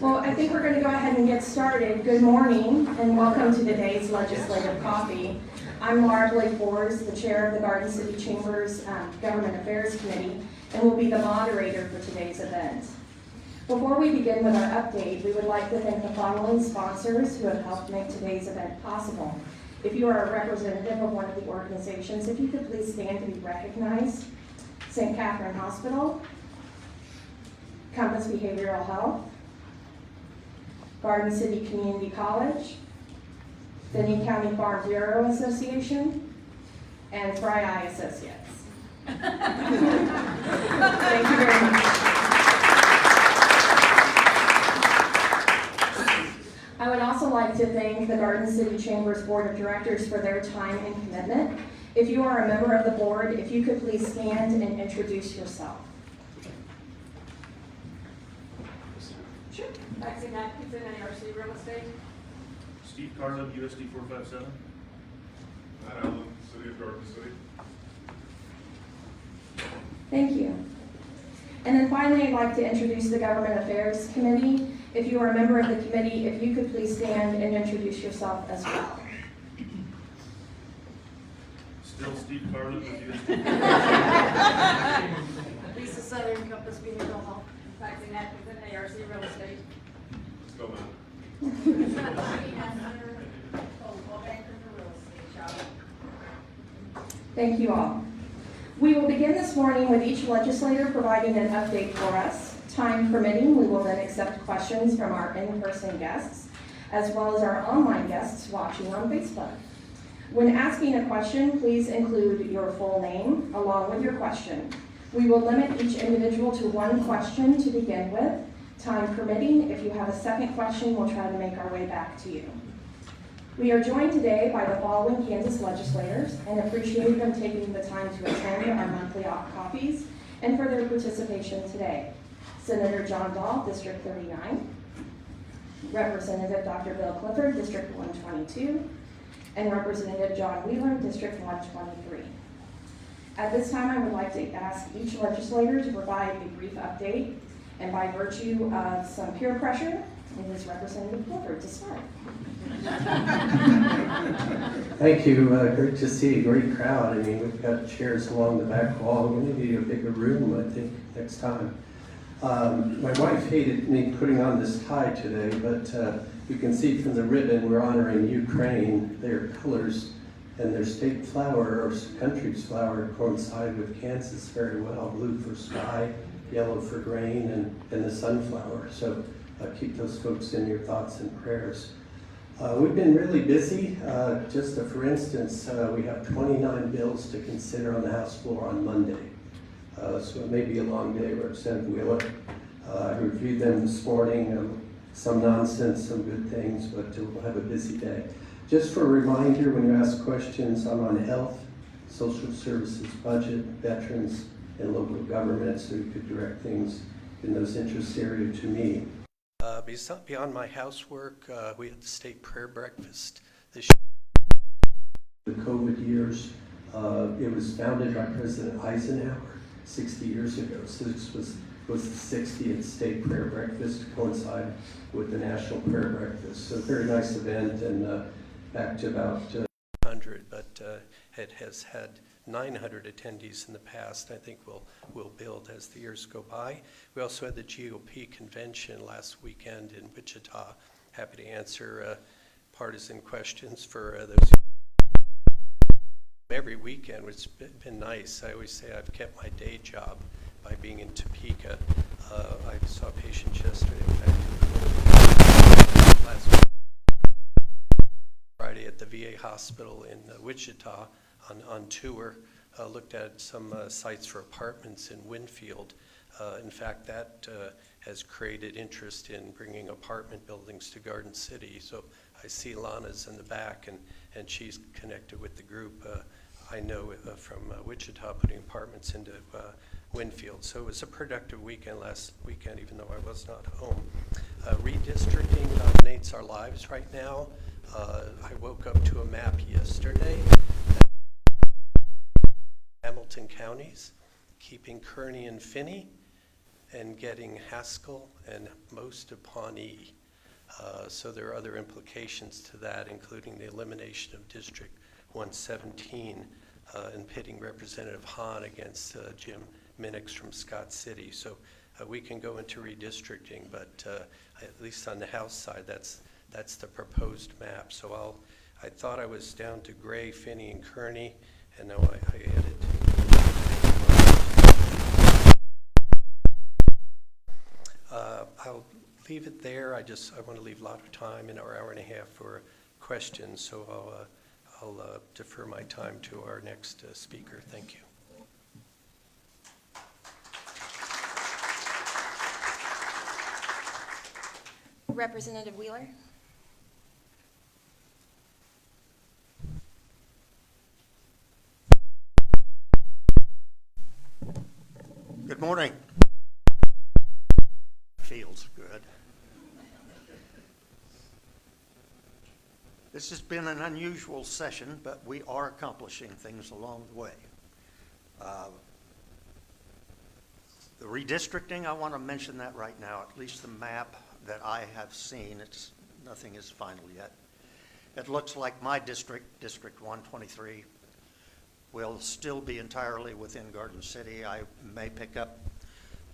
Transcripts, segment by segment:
Well, I think we're going to go ahead and get started. Good morning and welcome to today's Legislative Coffee. I'm Laura Blake Bors, the chair of the Garden City Chambers Government Affairs Committee, and will be the moderator for today's event. Before we begin with our update, we would like to thank the following sponsors who have helped make today's event possible. If you are a representative of one of the organizations, if you could please stand to be recognized. St. Catherine Hospital, Compass Behavioral Health, Garden City Community College, Benton County Farm Bureau Association, and Fry Eye Associates. Thank you very much. I would also like to thank the Garden City Chambers Board of Directors for their time and commitment. If you are a member of the board, if you could please stand and introduce yourself. Sure. Maxine Atkinson, ARC Real Estate. Steve Carlin, USD 457. Matt Allen, City of Garden City. Thank you. And then finally, I'd like to introduce the Government Affairs Committee. If you are a member of the committee, if you could please stand and introduce yourself as well. Still Steve Carlin with USD. Lisa Southern, Compass Behavioral Health. Maxine Atkinson, ARC Real Estate. Let's go, Matt. Thank you all. We will begin this morning with each legislator providing an update for us. Time permitting, we will then accept questions from our in-person guests, as well as our online guests watching on Facebook. When asking a question, please include your full name along with your question. We will limit each individual to one question to begin with. Time permitting, if you have a second question, we'll try to make our way back to you. We are joined today by the following Kansas legislators and appreciate them taking the time to attend our monthly coffees and for their participation today. Senator John Dahl, District 39, Representative Dr. Bill Clifford, District 122, and Representative John Wheeler, District 123. At this time, I would like to ask each legislator to provide a brief update, and by virtue of some peer pressure, it is Representative Clifford to start. Thank you. Great to see a great crowd. I mean, we've got chairs along the back wall. We're going to need a bigger room, I think, next time. My wife hated me putting on this tie today, but you can see from the ribbon we're honoring Ukraine. Their colors and their state flower or country's flower coincide with Kansas very well. Blue for sky, yellow for grain, and the sunflower. So keep those folks in your thoughts and prayers. We've been really busy. Just for instance, we have 29 bills to consider on the House floor on Monday. So it may be a long day, Representative Wheeler. I reviewed them this morning, some nonsense, some good things, but we'll have a busy day. Just for a reminder, when you ask questions, I'm on health, social services, budget, veterans, and local government, so you could direct things in those interest areas to me. Beyond my housework, we had the state prayer breakfast this year. The COVID years, it was founded by President Eisenhower 60 years ago. So this was the 60th state prayer breakfast to coincide with the national prayer breakfast. So a very nice event, and back to about 100, but it has had 900 attendees in the past. I think we'll build as the years go by. We also had the GOP convention last weekend in Wichita. Happy to answer partisan questions for those. Every weekend, which has been nice. I always say I've kept my day job by being in Topeka. I saw a patient yesterday. Last Friday at the VA hospital in Wichita on tour. Looked at some sites for apartments in Winfield. In fact, that has created interest in bringing apartment buildings to Garden City. So I see Lana's in the back, and she's connected with the group. I know from Wichita putting apartments into Winfield. So it was a productive weekend last weekend, even though I was not home. Redistricting dominates our lives right now. I woke up to a map yesterday. Hamilton counties, keeping Kearney and Finney, and getting Haskell and most of Pawnee. So there are other implications to that, including the elimination of District 117 and pitting Representative Hahn against Jim Minix from Scott City. So we can go into redistricting, but at least on the House side, that's the proposed map. So I thought I was down to Gray, Finney, and Kearney, and now I added. I'll leave it there. I want to leave a lot of time in our hour and a half for questions, so I'll defer my time to our next speaker. Thank you. Representative Wheeler. Good morning. Feels good. This has been an unusual session, but we are accomplishing things along the way. The redistricting, I want to mention that right now, at least the map that I have seen, nothing is final yet. It looks like my district, District 123, will still be entirely within Garden City. I may pick up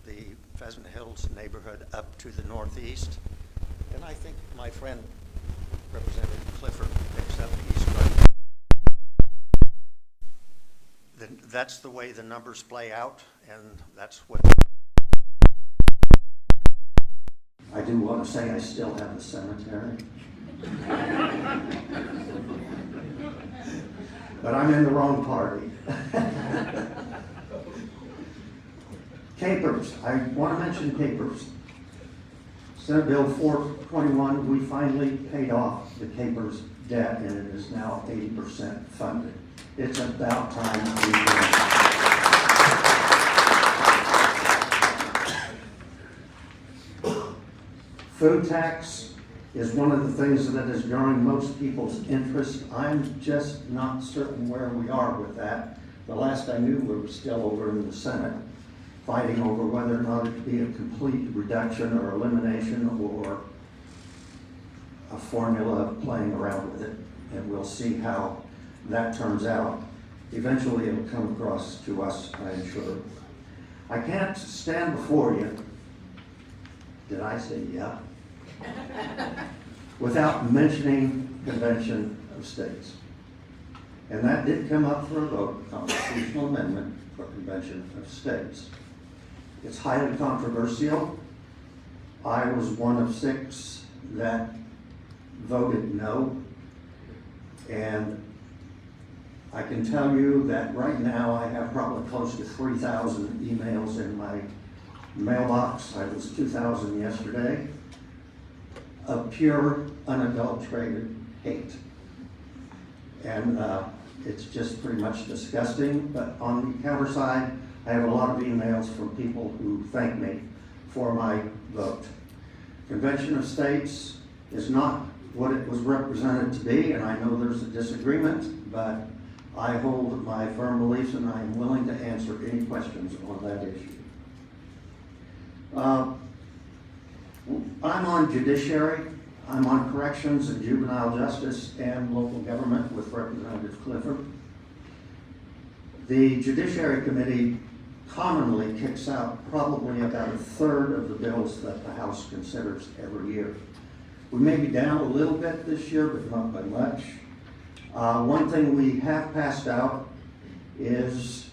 the Pheasant Hills neighborhood up to the northeast, and I think my friend Representative Clifford picks up East Garden. Then that's the way the numbers play out, and that's what. I do want to say I still have a cemetery. But I'm in the wrong party. Capers, I want to mention Capers. Senate Bill 421, we finally paid off the Capers debt, and it is now 80% funded. It's about time we did. Food tax is one of the things that is drawing most people's interest. I'm just not certain where we are with that. The last I knew, we were still over in the Senate fighting over whether or not it be a complete reduction or elimination or a formula playing around with it. And we'll see how that turns out. Eventually it'll come across to us, I'm sure. I can't stand before you. Did I say yeah? Without mentioning Convention of States. And that did come up for a vote, constitutional amendment for Convention of States. It's highly controversial. I was one of 6 that voted no. And I can tell you that right now I have probably close to 3,000 emails in my mailbox. I was 2,000 yesterday. Of pure, unadulterated hate. And it's just pretty much disgusting. But on the counter side, I have a lot of emails from people who thank me for my vote. Convention of States is not what it was represented to be, and I know there's a disagreement, but I hold my firm beliefs and I am willing to answer any questions on that issue. I'm on judiciary, I'm on corrections and juvenile justice and local government with Representative Clifford. The Judiciary Committee commonly kicks out probably about 1/3 of the bills that the House considers every year. We may be down a little bit this year, but not by much. One thing we have passed out is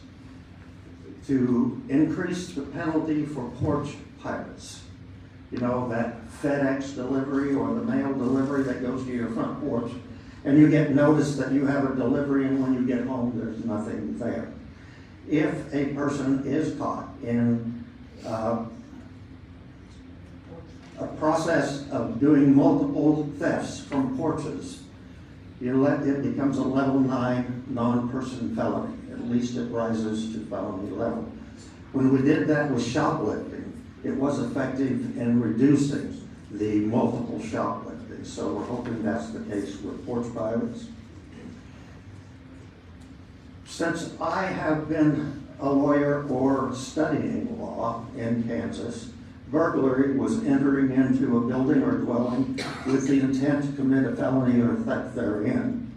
to increase the penalty for porch pirates. You know, that FedEx delivery or the mail delivery that goes to your front porch, and you get notice that you have a delivery, and when you get home, there's nothing there. If a person is caught in a process of doing multiple thefts from porches, it becomes a level 9 non-person felony. At least it rises to felony level. When we did that with shoplifting, it was effective in reducing the multiple shoplifting. So we're hoping that's the case with porch pirates. Since I have been a lawyer or studying law in Kansas, burglary was entering into a building or dwelling with the intent to commit a felony or theft therein.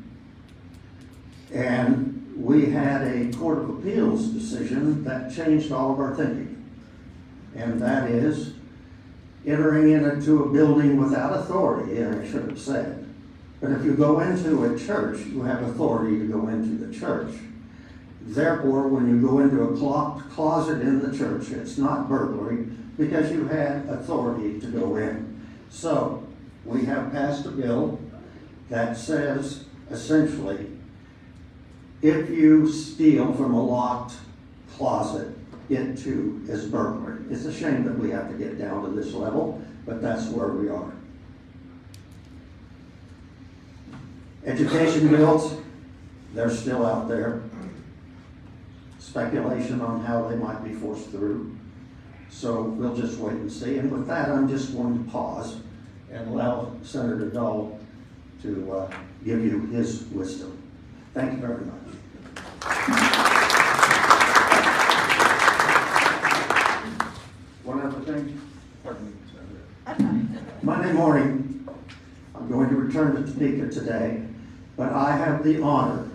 And we had a Court of Appeals decision that changed all of our thinking. And that is entering into a building without authority, I should have said. But if you go into a church, you have authority to go into the church. Therefore, when you go into a locked closet in the church, it's not burglary because you had authority to go in. So, we have passed a bill that says, essentially, if you steal from a locked closet, it too is burglary. It's a shame that we have to get down to this level, but that's where we are. Education bills, they're still out there. Speculation on how they might be forced through. So we'll just wait and see. And with that, I'm just going to pause and allow Senator Dahl to give you his wisdom. Thank you very much. One other thing. Pardon me, Senator. Monday morning, I'm going to return to Topeka today, but I have the honor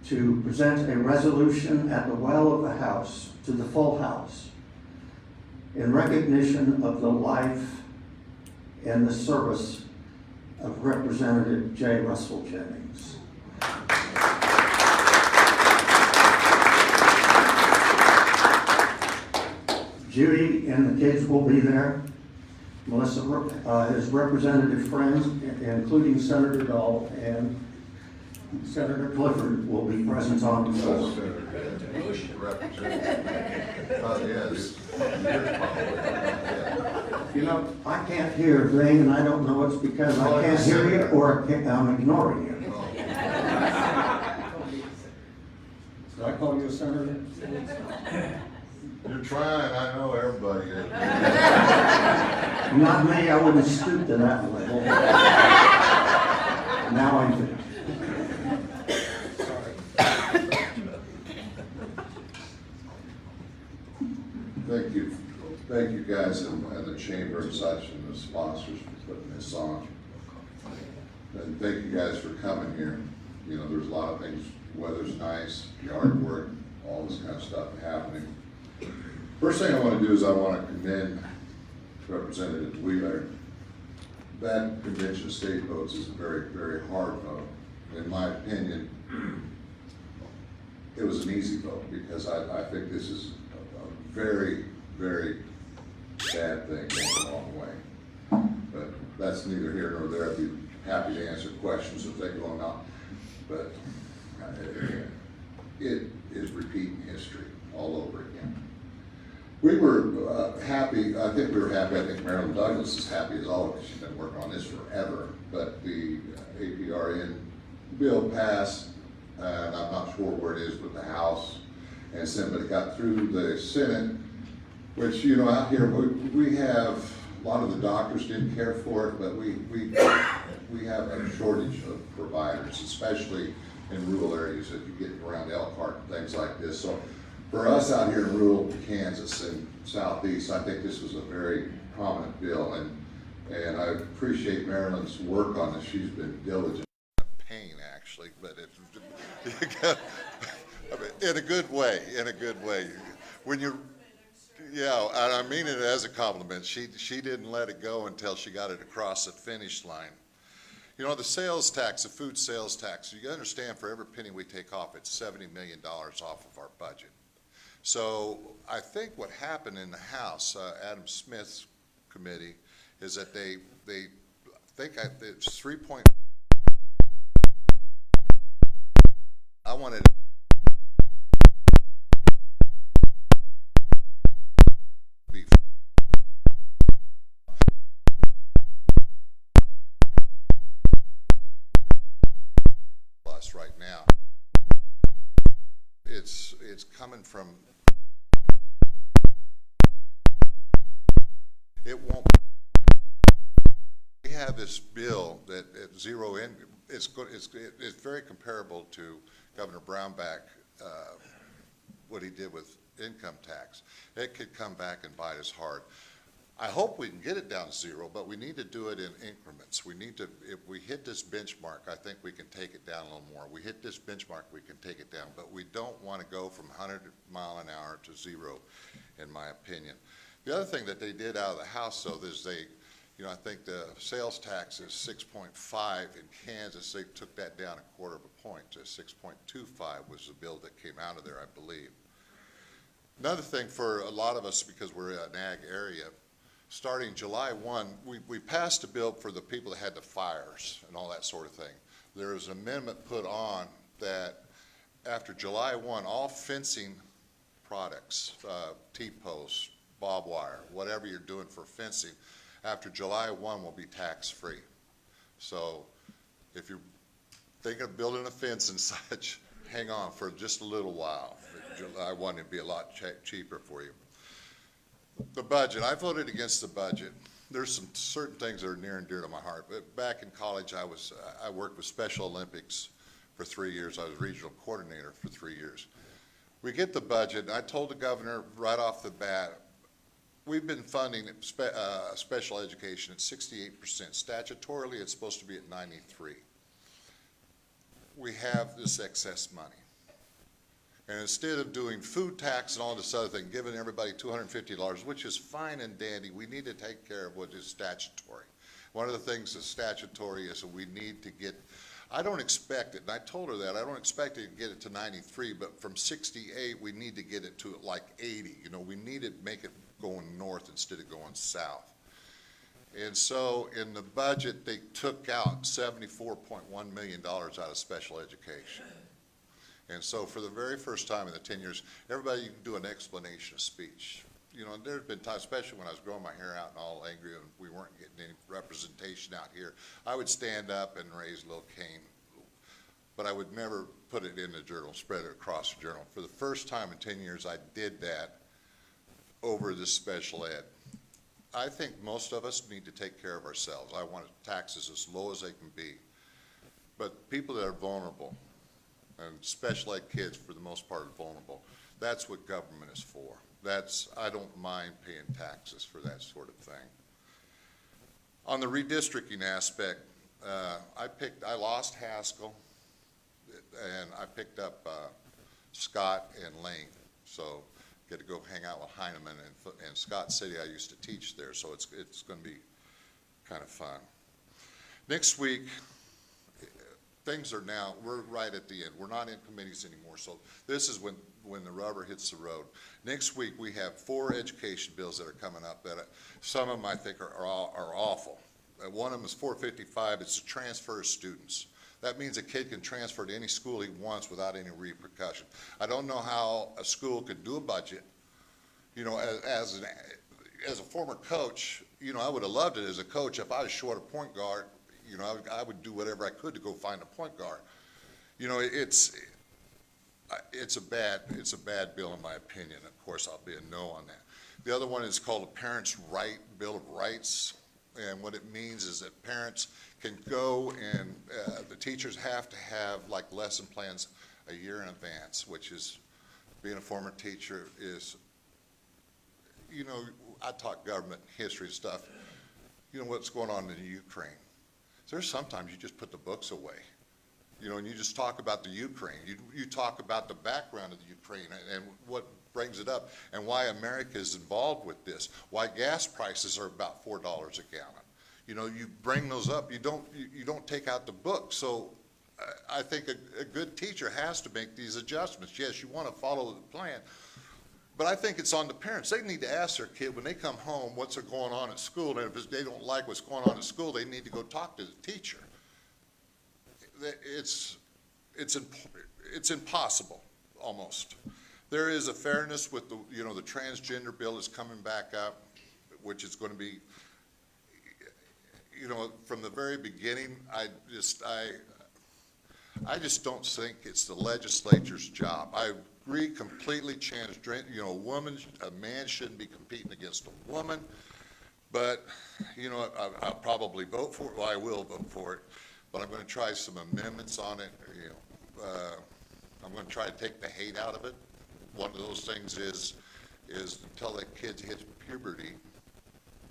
to present a resolution at the well of the House to the full House in recognition of the life and the service of Representative J. Russell Jennings. Judy and the kids will be there. Melissa, his representative friends, including Senator Dahl and Senator Clifford, will be present on the floor. You know, I can't hear a thing, and I don't know it's because I can't hear you or I'm ignoring you. Did I call you a senator? You're trying, I know everybody is. Not me, I wouldn't stoop to that level. Now I'm finished. Thank you guys and the chamber and such and the sponsors for putting this on. And thank you guys for coming here. You know, there's a lot of things, weather's nice, yard work, all this kind of stuff happening. First thing I want to do is I want to commend Representative Wheeler. That convention of state votes is a very, very hard vote. In my opinion, it was an easy vote because I think this is a very, very bad thing going a long way. But that's neither here nor there. I'd be happy to answer questions if they go on. But it is repeating history all over again. We were happy, I think we were happy, I think Marilyn Douglas is happy as always, because she's been working on this forever. But the APRN bill passed, and I'm not sure where it is with the House and Senate, but it got through the Senate, which, you know, out here, we have, a lot of the doctors didn't care for it, but we have a shortage of providers, especially in rural areas if you get around Elkhart and things like this. So for us out here in rural Kansas and Southeast, I think this was a very prominent bill, and I appreciate Marilyn's work on this. She's been diligent. Pain, actually, but in a good way, When you, yeah, and I mean it as a compliment. She didn't let it go until she got it across the finish line. You know, the sales tax, the food sales tax, you understand for every penny we take off, it's $70 million off of our budget. So I think what happened in the House, Adam Smith's committee, is that they think it's 3 point. I wanted to be plus right now. It's coming from. It won't. We have this bill that at zero in. It's very comparable to Governor Brownback what he did with income tax. It could come back and bite us hard. I hope we can get it down to zero, but we need to do it in increments. We need to, if we hit this benchmark, I think we can take it down a little more. We hit this benchmark, we can take it down, but we don't want to go from 100 mile an hour to zero, in my opinion. The other thing that they did out of the House, though, is they, you know, I think the sales tax is 6.5 in Kansas. They took that down a quarter of a point to 6.25 was the bill that came out of there, I believe. Another thing for a lot of us, because we're in an ag area, starting July 1, we passed a bill for the people that had the fires and all that sort of thing. There was an amendment put on that after July 1, all fencing products, T-posts, barbed wire, whatever you're doing for fencing, after July 1 will be tax-free. So if you're thinking of building a fence and such, hang on for just a little while. July 1 would be a lot cheaper for you. The budget, I voted against the budget. There's some certain things that are near and dear to my heart. But back in college, I worked with Special Olympics for 3 years. I was regional coordinator for 3 years. We get the budget, and I told the governor right off the bat, we've been funding special education at 68%. Statutorily, it's supposed to be at 93%. We have this excess money. And instead of doing food tax and all this other thing, giving everybody $250, which is fine and dandy, we need to take care of what is statutory. One of the things that's statutory is that we need to get, I don't expect it, and I told her that, I don't expect it to get it to 93, but from 68, we need to get it to like 80. You know, we need to make it going north instead of going south. And so in the budget, they took out $74.1 million out of special education. And so for the very first time in the 10 years, everybody, you can do an explanation of speech. You know, there's been times, especially when I was growing my hair out and all angry and we weren't getting any representation out here, I would stand up and raise a little cane, but I would never put it in the journal, spread it across the journal. For the first time in 10 years, I did that over this special ed. I think most of us need to take care of ourselves. I want taxes as low as they can be. But people that are vulnerable, and special ed kids for the most part are vulnerable, that's what government is for. I don't mind paying taxes for that sort of thing. On the redistricting aspect, I lost Haskell, and I picked up Scott and Lane. So get to go hang out with Heineman and Scott City. I used to teach there, so it's going to be kind of fun. Next week, things are now, we're right at the end. We're not in committees anymore, so this is when the rubber hits the road. Next week, we have 4 education bills that are coming up that some of them I think are awful. One of them is 455. It's to transfer students. That means a kid can transfer to any school he wants without any repercussion. I don't know how a school could do a budget. You know, as a former coach, you know, I would have loved it as a coach. If I was short a point guard, you know, I would do whatever I could to go find a point guard. You know, it's a bad bill in my opinion. Of course, I'll be a no on that. The other one is called a Parents' Right Bill of Rights, and what it means is that parents can go and the teachers have to have like lesson plans a year in advance, which is, being a former teacher is, you know, I taught government history and stuff. You know what's going on in the Ukraine. There's sometimes you just put the books away, you know, and you just talk about the Ukraine. You talk about the background of the Ukraine and what brings it up and why America is involved with this, why gas prices are about $4 a gallon. You know, you bring those up. You don't take out the book. So I think a good teacher has to make these adjustments. Yes, you want to follow the plan, but I think it's on the parents. They need to ask their kid when they come home what's going on at school, and if they don't like what's going on at school, they need to go talk to the teacher. It's impossible, almost. There is a fairness with the transgender bill is coming back up, which is going to be, you know, from the very beginning, I just don't think it's the legislature's job. I agree completely. You know, a man shouldn't be competing against a woman, but you know, I'll probably vote for it. Well, I will vote for it, but I'm going to try some amendments on it. You know, I'm going to try to take the hate out of it. one of those things is until that kid hits puberty,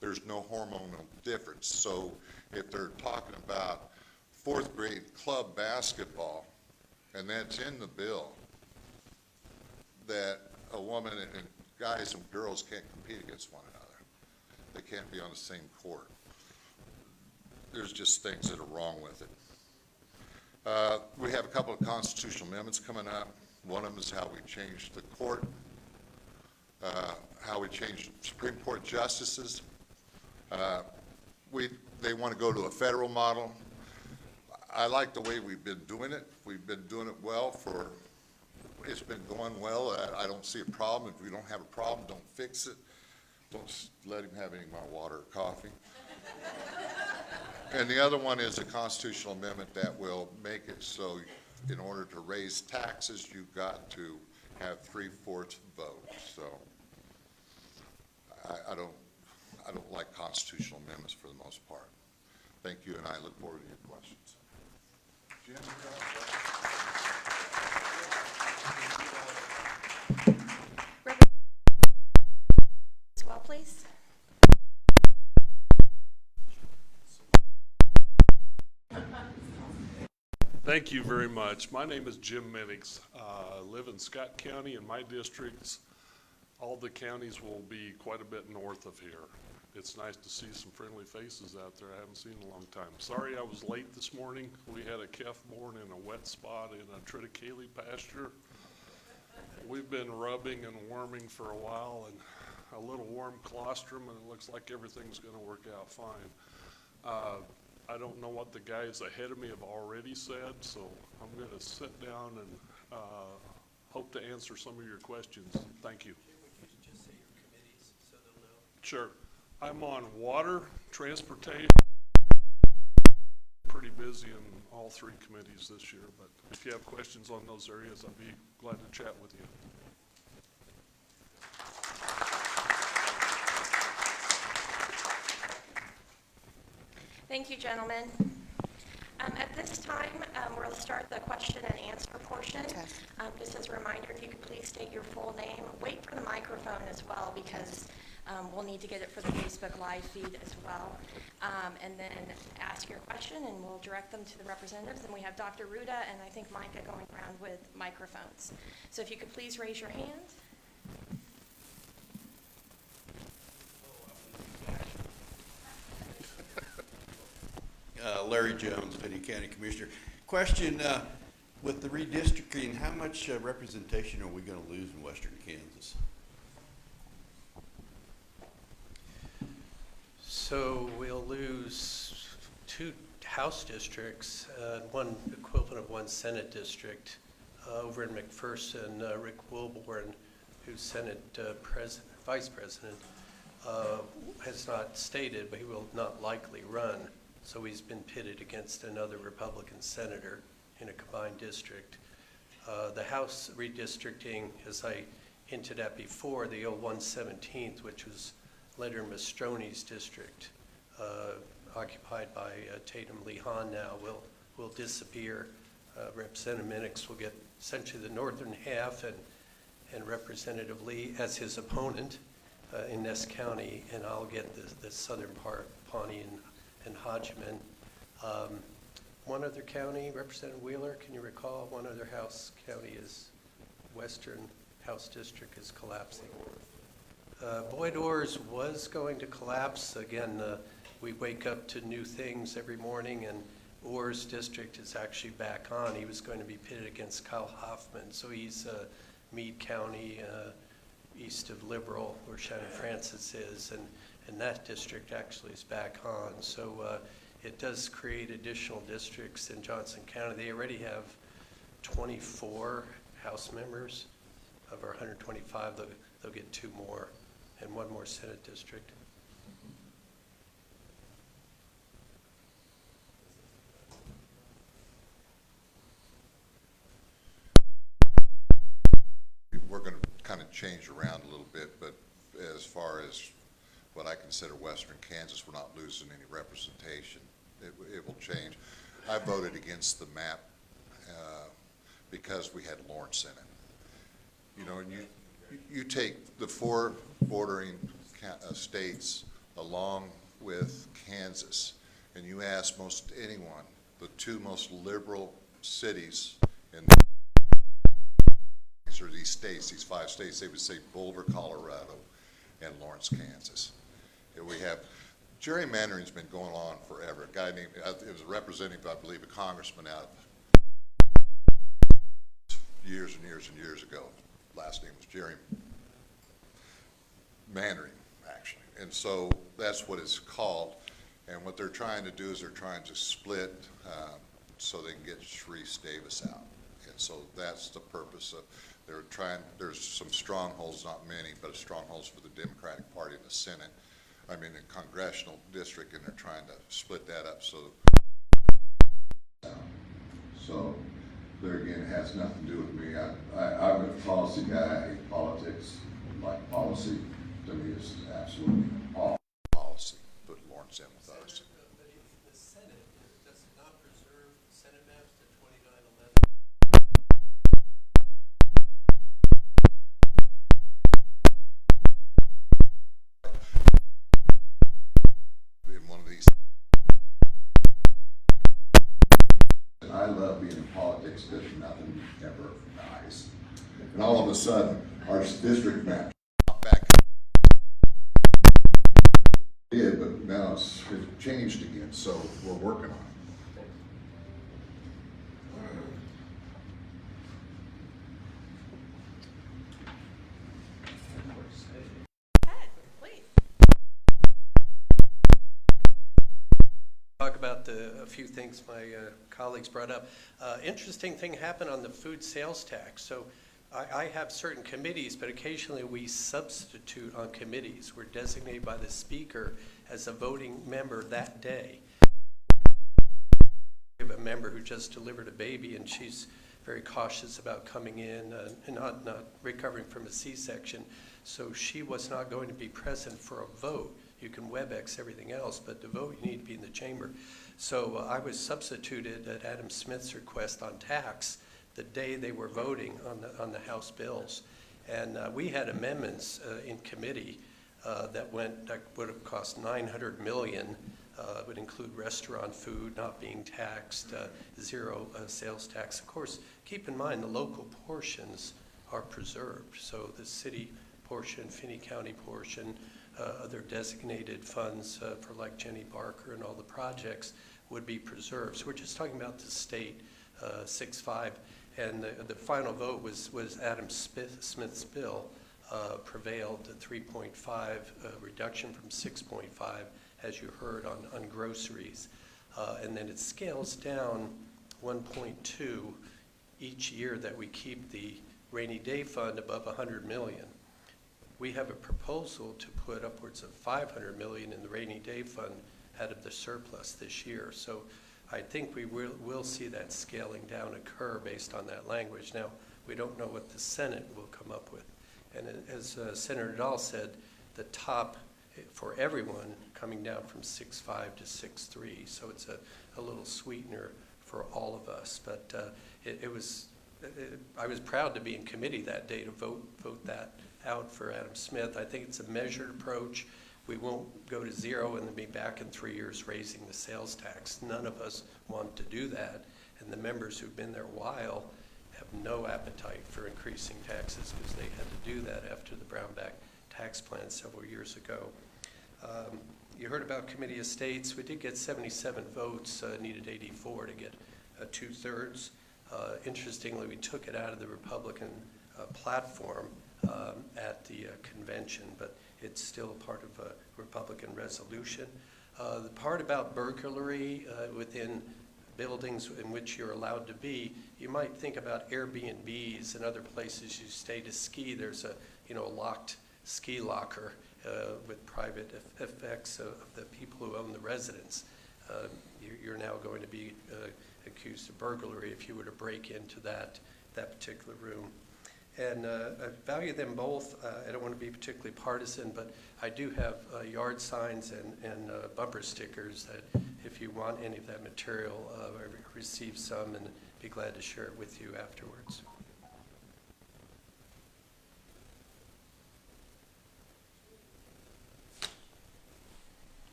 there's no hormonal difference. So if they're talking about fourth grade club basketball, and that's in the bill, that a woman and guys and girls can't compete against one another. They can't be on the same court. There's just things that are wrong with it. We have a couple of constitutional amendments coming up. One of them is how we change the court, how we change Supreme Court justices. They want to go to a federal model. I like the way we've been doing it. We've been doing it well it's been going well. I don't see a problem. If we don't have a problem, don't fix it. Don't let him have any of my water or coffee. And the other one is a constitutional amendment that will make it so in order to raise taxes, you've got to have 3/4 vote. So I don't like constitutional amendments for the most part. Thank you, and I look forward to your questions. Jim, As well, please. Thank you very much. My name is Jim Minix. I live in Scott County. In my districts, all the counties will be quite a bit north of here. It's nice to see some friendly faces out there I haven't seen in a long time. Sorry I was late this morning. We had a calf born in a wet spot in a triticale pasture. We've been rubbing and warming for a while, and a little warm colostrum, and it looks like everything's going to work out fine. I don't know what the guys ahead of me have already said, so I'm going to sit down and hope to answer some of your questions. Thank you. Would you just say your committees so they'll know? Sure. I'm on water, transportation, pretty busy in all three committees this year, but if you have questions on those areas, I'd be glad to chat with you. Thank you, gentlemen. At this time, we'll start the question and answer portion. Just as a reminder, if you could please state your full name. Wait for the microphone as well, because we'll need to get it for the Facebook Live feed as well. And then ask your question, and we'll direct them to the representatives. And we have Dr. Ruda and I think Micah going around with microphones. So if you could please raise your hand. Larry Jones, Finney County Commissioner. Question, with the redistricting, how much representation are we going to lose in western Kansas? So we'll lose 2 House districts, one equivalent of 1 Senate district. Over in McPherson, Rick Wilborn, who's Senate Vice President, has not stated, but he will not likely run. So he's been pitted against another Republican senator in a combined district. The House redistricting, as I hinted at before, the 117th, which was Leonard Mastroni's district, occupied by Tatum Lee Hahn now, will disappear. Representative Minix will get essentially the northern half, and Representative Lee as his opponent in Ness County, and I'll get the southern part, Pawnee and Hodgman. One other county, Representative Wheeler, can you recall? One other House county is Western House District is collapsing. Boyd Orr's was going to collapse. Again, we wake up to new things every morning, and Orr's district is actually back on. He was going to be pitted against Kyle Hoffman, so he's Meade County, east of Liberal, where Shannon Francis is, and that district actually is back on. So it does create additional districts in Johnson County. They already have 24 House members. Of our 125, they'll get 2 more and 1 more Senate district. We're going to kind of change around a little bit, but as far as what I consider Western Kansas, we're not losing any representation. It will change. I voted against the map because we had Lawrence in it. You know, and you take the four bordering states along with Kansas, and you ask most anyone, the two most liberal cities in these states, these 5 states, they would say Boulder, Colorado, and Lawrence, Kansas. And we have, gerrymandering's been going on forever. A guy named, it was a representative, I believe, a congressman out years and years and years ago. Last name was gerrymandering, actually. And so that's what it's called. And what they're trying to do is they're trying to split so they can get Sharice Davis out. And so that's the purpose of, they're trying, there's some strongholds, not many, but strongholds for the Democratic Party in the Senate, I mean, the congressional district, and they're trying to split that up so. So, there again, it has nothing to do with me. I'm a policy guy, I hate politics, like policy, to me is absolutely all. Policy, put Lawrence in with us. But if the Senate, does it not preserve Senate maps to 2911? In one of these. And I love being in politics because nothing ever dies. And all of a sudden, our district map Back. did, but now it's changed again, so we're working on it. Please. Talk about a few things my colleagues brought up. Interesting thing happened on the food sales tax. So I have certain committees, but occasionally we substitute on committees. We're designated by the speaker as a voting member that day. We have a member who just delivered a baby, and she's very cautious about coming in and not recovering from a C-section. So she was not going to be present for a vote. You can WebEx everything else, but to vote, you need to be in the chamber. So I was substituted at Adam Smith's request on tax the day they were voting on the House bills. And we had amendments in committee that would have cost $900 million. Would include restaurant food not being taxed, zero sales tax. Of course, keep in mind the local portions are preserved. So the city portion, Finney County portion, other designated funds for like Jenny Barker and all the projects would be preserved. So we're just talking about the state 6-5. And the final vote was Adam Smith's bill prevailed at 3.5 reduction from 6.5, as you heard on groceries. And then it scales down 1.2 each year that we keep the rainy day fund above 100 million. We have a proposal to put upwards of 500 million in the rainy day fund out of the surplus this year. So I think we will see that scaling down occur based on that language. Now, we don't know what the Senate will come up with. And as Senator Dahl said, the top for everyone coming down from 6.5 to 6.3. So it's a little sweetener for all of us. But I was proud to be in committee that day to vote that out for Adam Smith. I think it's a measured approach. We won't go to zero and then be back in 3 years raising the sales tax. None of us want to do that. And the members who've been there a while have no appetite for increasing taxes because they had to do that after the Brownback tax plan several years ago. You heard about committee of states. We did get 77 votes, needed 84 to get 2/3. Interestingly, we took it out of the Republican platform at the convention, but it's still part of a Republican resolution. The part about burglary within buildings in which you're allowed to be, you might think about Airbnbs and other places you stay to ski. There's a locked ski locker with private effects of the people who own the residence. You're now going to be accused of burglary if you were to break into that particular room. And I value them both. I don't want to be particularly partisan, but I do have yard signs and bumper stickers that if you want any of that material, I received some and be glad to share it with you afterwards.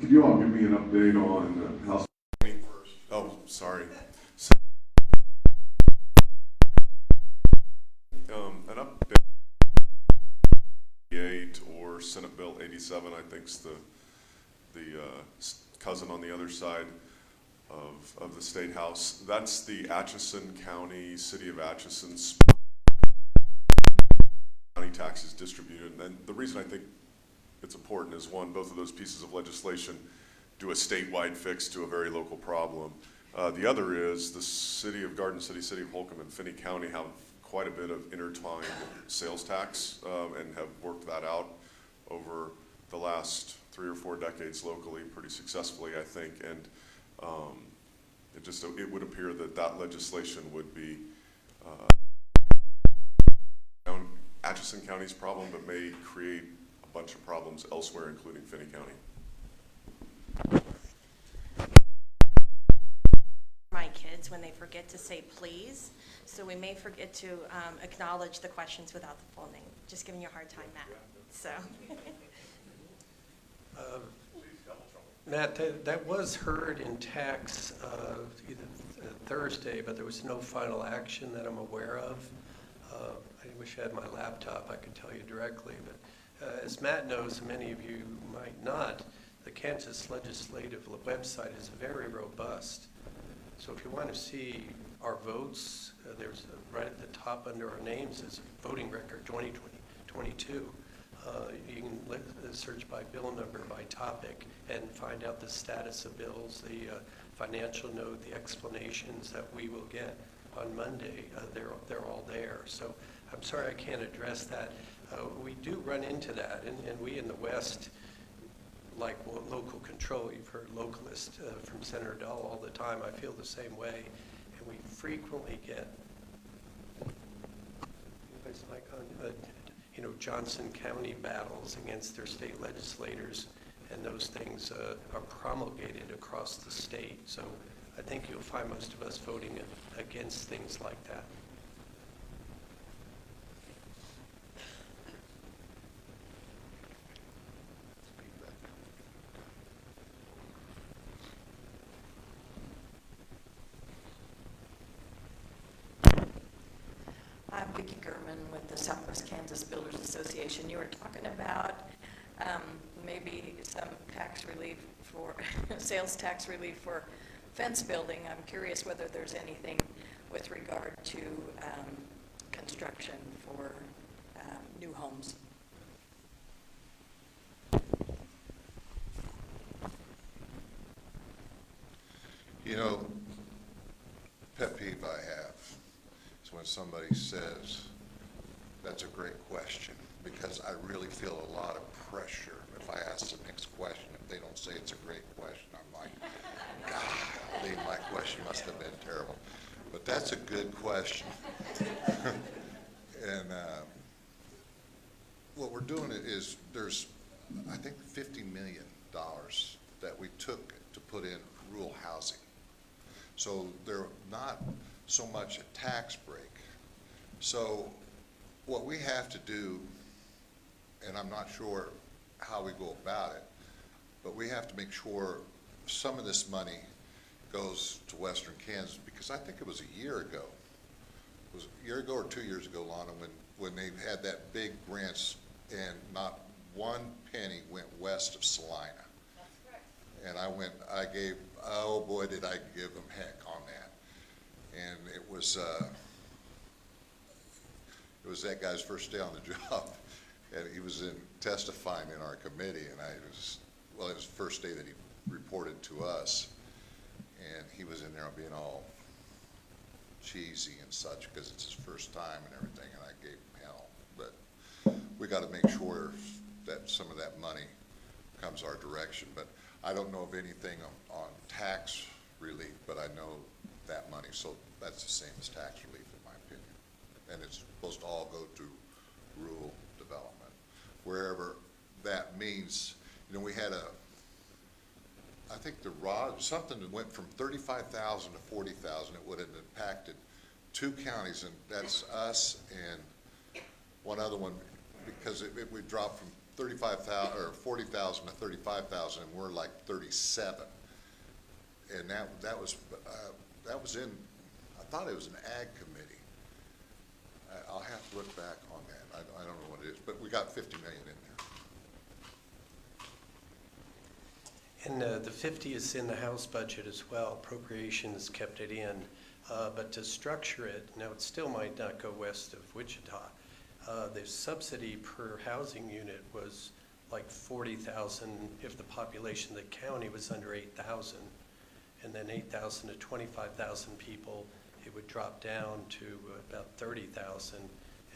Could you all give me an update on House? Oh, sorry. An update, 88 or Senate Bill 87, I think's the cousin on the other side of the State House. That's the Atchison County, City of Atchison county taxes distributed. And the reason I think it's important is, one, both of those pieces of legislation do a statewide fix to a very local problem. The other is the City of Garden City, City of Holcomb, and Finney County have quite a bit of intertwined sales tax and have worked that out over the last 3 or 4 decades locally pretty successfully, I think. And it would appear that legislation would be Atchison County's problem, but may create a bunch of problems elsewhere, including Finney County. My kids when they forget to say please, so we may forget to acknowledge the questions without the full name. Just giving you a hard time, Matt. So. Matt, that was heard in tax either Thursday, but there was no final action that I'm aware of. I wish I had my laptop, I could tell you directly, but as Matt knows, many of you might not, the Kansas legislative website is very robust. So if you want to see our votes, there's right at the top under our names is voting record 2022. You can search by bill number, by topic, and find out the status of bills, the financial note, the explanations that we will get on Monday. They're all there. So I'm sorry I can't address that. We do run into that, and we in the West like local control. You've heard localist from Senator Dahl all the time. I feel the same way, and we frequently get, it's like on, Johnson County battles against their state legislators, and those things are promulgated across the state. So I think you'll find most of us voting against things like that. I'm Vicki German with the Southwest Kansas Builders Association. You were talking about maybe some tax relief for sales tax relief for fence building. I'm curious whether there's anything with regard to construction for new homes. Pet peeve I have is when somebody says, that's a great question, because I really feel a lot of pressure if I ask the next question. If they don't say it's a great question, I'm like, God, my question must have been terrible. But that's a good question. And what we're doing is there's, I think, $50 million that we took to put in rural housing. So they're not so much a tax break. So what we have to do, and I'm not sure how we go about it, but we have to make sure some of this money goes to Western Kansas, because I think it was a year ago. It was a year ago or 2 years ago, Lana, when they had that big grants and not one penny went west of Salina. That's correct. And I gave, oh boy, did I give them heck on that. And it was that guy's first day on the job, and he was testifying in our committee, and it was the first day that he reported to us, and he was in there being all cheesy and such because it's his first time and everything, and I gave him hell. But we got to make sure that some of that money comes our direction. But I don't know of anything on tax relief, but I know that money, so that's the same as tax relief in my opinion. And it's supposed to all go to rural development, wherever that means. We had I think something that went from 35,000 to 40,000. It would have impacted 2 counties, and that's us and one other one because we dropped from 35,000, or 40,000 to 35,000, and we're like 37. And that was in, I thought it was an ag committee. I'll have to look back on that. I don't know what it is, but we got 50 million in there. And the 50 is in the House budget as well. Appropriations kept it in. But to structure it, now it still might not go west of Wichita. The subsidy per housing unit was like 40,000 if the population of the county was under 8,000. And then 8,000 to 25,000 people, it would drop down to about 30,000.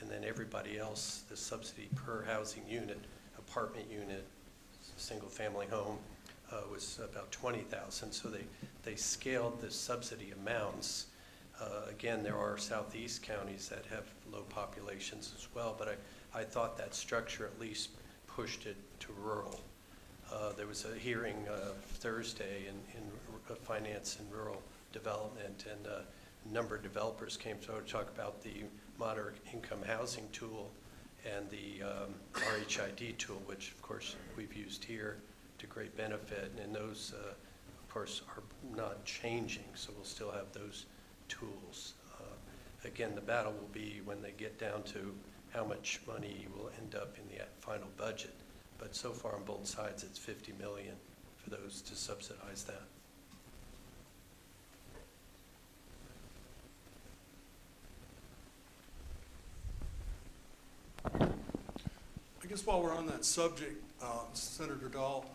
And then everybody else, the subsidy per housing unit, apartment unit, single family home, was about 20,000. So they scaled the subsidy amounts. Again, there are southeast counties that have low populations as well, but I thought that structure at least pushed it to rural. There was a hearing Thursday in finance and rural development, and a number of developers came to talk about the moderate income housing tool and the RHID tool, which of course we've used here to great benefit, and those of course are not changing, so we'll still have those tools. Again, the battle will be when they get down to how much money will end up in the final budget. But so far on both sides, it's 50 million for those to subsidize that. I guess while we're on that subject, Senator Dahl,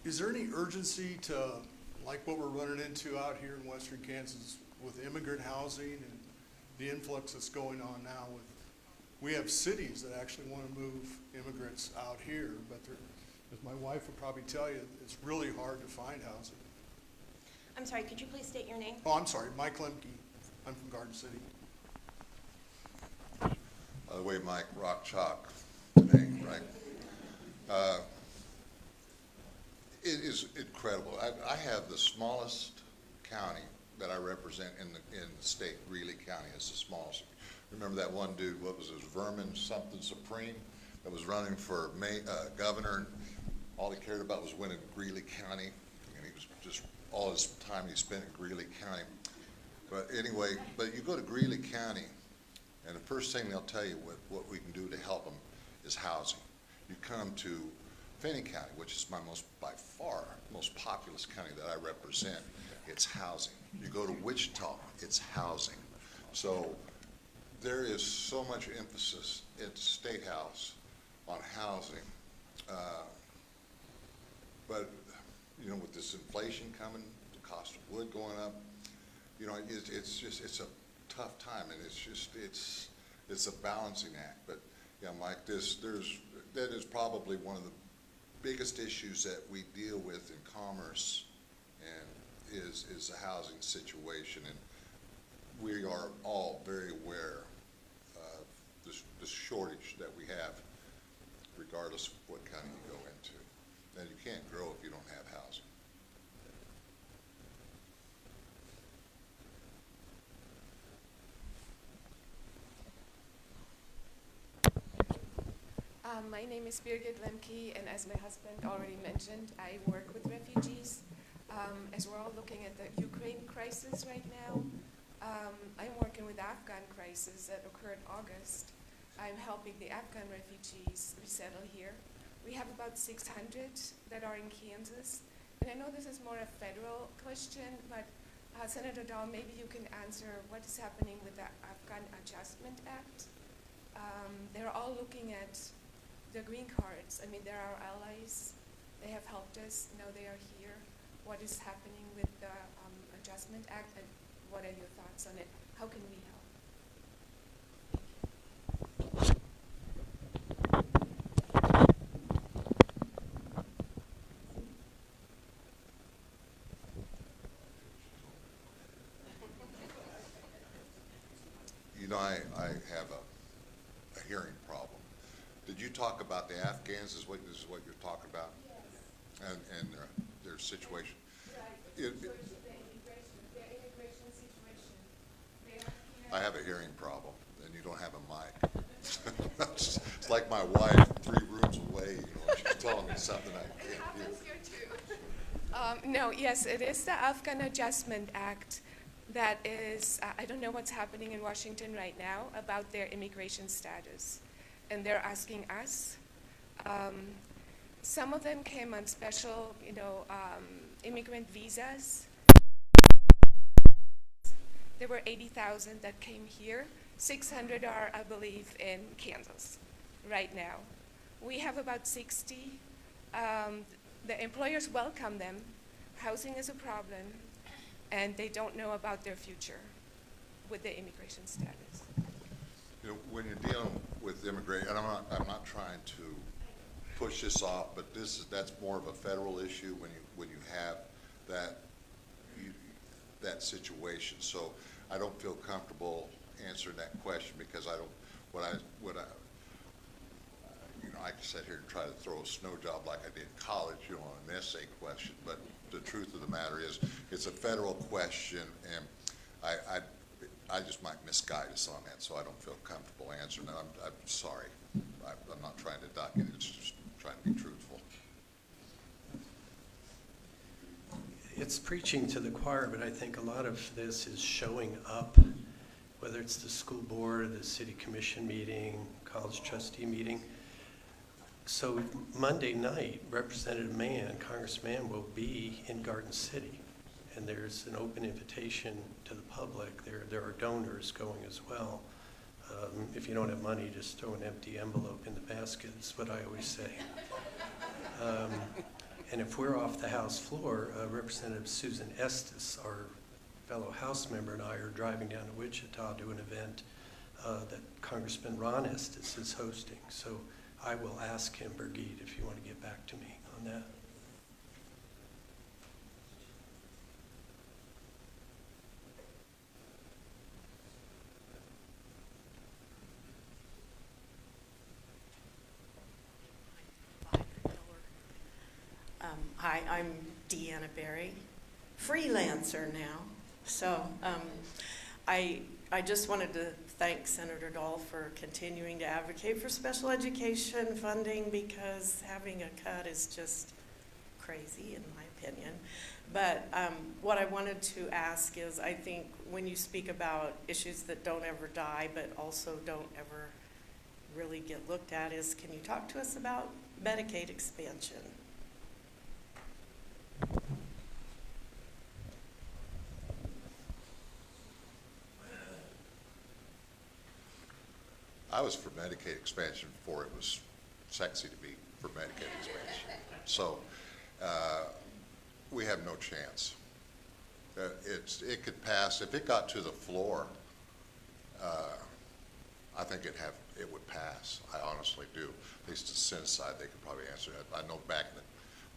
is there any urgency to, like what we're running into out here in western Kansas with immigrant housing and the influx that's going on now with, we have cities that actually want to move immigrants out here, but as my wife would probably tell you, it's really hard to find housing. I'm sorry, could you please state your name? Oh, I'm sorry, Mike Lemke. I'm from Garden City. By the way, Mike, rock chalk today, right? It is incredible. I have the smallest county that I represent in the state. Greeley County is the smallest. Remember that one dude, what was his, Vermin something Supreme, that was running for governor, and all he cared about was winning Greeley County, and he was just, all his time he spent in Greeley County. But anyway, but you go to Greeley County, and the first thing they'll tell you what we can do to help them is housing. You come to Finney County, which is my by far, most populous county that I represent, it's housing. You go to Wichita, it's housing. So there is so much emphasis at the State House on housing. But, you know, with this inflation coming, the cost of wood going up, you know, it's a tough time, and it's a balancing act. But yeah, Mike, that is probably one of the biggest issues that we deal with in commerce, and is the housing situation. And we are all very aware of the shortage that we have, regardless of what county you go into. And you can't grow if you don't have housing. My name is Birgit Lemke, and as my husband already mentioned, I work with refugees. As we're all looking at the Ukraine crisis right now, I'm working with the Afghan crisis that occurred in August. I'm helping the Afghan refugees resettle here. We have about 600 that are in Kansas. And I know this is more a federal question, but Senator Dahl, maybe you can answer what is happening with the Afghan Adjustment Act. They're all looking at the green cards. I mean, they're our allies. They have helped us. Now they are here. What is happening with the Adjustment Act, and what are your thoughts on it? How can we help? You know, I have a hearing problem. Did you talk about the Afghans? This is what you're talking about? Yes. And their situation? Right. The immigration situation. I have a hearing problem, and you don't have a mic. It's like my wife, 3 rooms away, she's telling me something I can't hear. No, yes, it is the Afghan Adjustment Act that is, I don't know what's happening in Washington right now about their immigration status. And they're asking us. Some of them came on special, immigrant visas. There were 80,000 that came here. 600 are, I believe, in Kansas right now. We have about 60. The employers welcome them. Housing is a problem, and they don't know about their future with the immigration status. When you're dealing with immigration, and I'm not trying to push this off, but that's more of a federal issue when you have that situation. So I don't feel comfortable answering that question because I can sit here and try to throw a snow job like I did in college, on an essay question. But the truth of the matter is, it's a federal question, and I just might misguide us on that, so I don't feel comfortable answering that. I'm sorry. I'm not trying to duck it. It's just trying to be truthful. It's preaching to the choir, but I think a lot of this is showing up, whether it's the school board, the city commission meeting, college trustee meeting. So Monday night, Representative Mann, Congressman, will be in Garden City, and there's an open invitation to the public. There are donors going as well. If you don't have money, just throw an empty envelope in the basket, is what I always say. And if we're off the House floor, Representative Susan Estes, our fellow House member, and I are driving down to Wichita to an event that Congressman Ron Estes is hosting. So I will ask him, Birgit, if you want to get back to me on that. Hi, I'm Deanna Berry, freelancer now. So I just wanted to thank Senator Dahl for continuing to advocate for special education funding, because having a cut is just crazy in my opinion. But what I wanted to ask is, I think when you speak about issues that don't ever die but also don't ever really get looked at, is can you talk to us about Medicaid expansion? I was for Medicaid expansion before it was sexy to be for Medicaid expansion. So we have no chance. It could pass. If it got to the floor, I think it would pass. I honestly do. At least the Senate side, they could probably answer that. I know back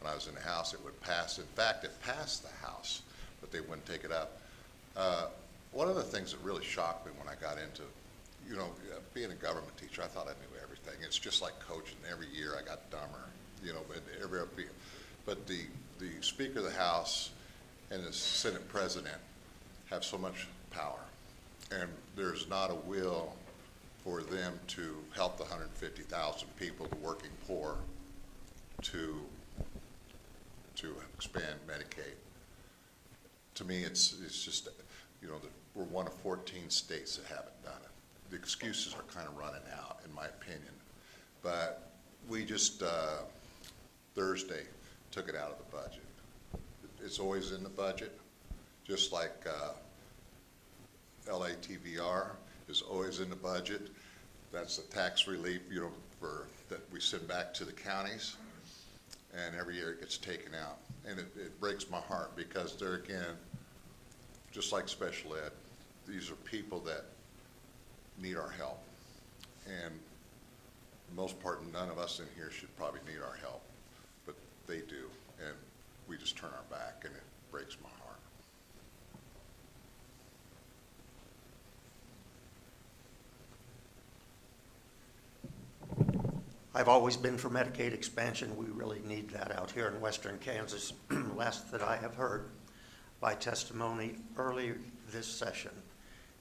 when I was in the House, it would pass. In fact, it passed the House, but they wouldn't take it up. One of the things that really shocked me when I got into being a government teacher, I thought I knew everything. It's just like coaching. Every year I got dumber, but the Speaker of the House and the Senate President have so much power, and there's not a will for them to help the 150,000 people, the working poor, to expand Medicaid. To me, it's just, we're one of 14 states that haven't done it. The excuses are kind of running out, in my opinion. But we just, Thursday, took it out of the budget. It's always in the budget, just like LATVR is always in the budget. That's the tax relief, that we send back to the counties, and every year it gets taken out. And it breaks my heart, because they're, again, just like special ed, these are people that need our help, and for the most part, none of us in here should probably need our help, but they do, and we just turn our back, and it breaks my heart. I've always been for Medicaid expansion. We really need that out here in western Kansas. Last that I have heard by testimony early this session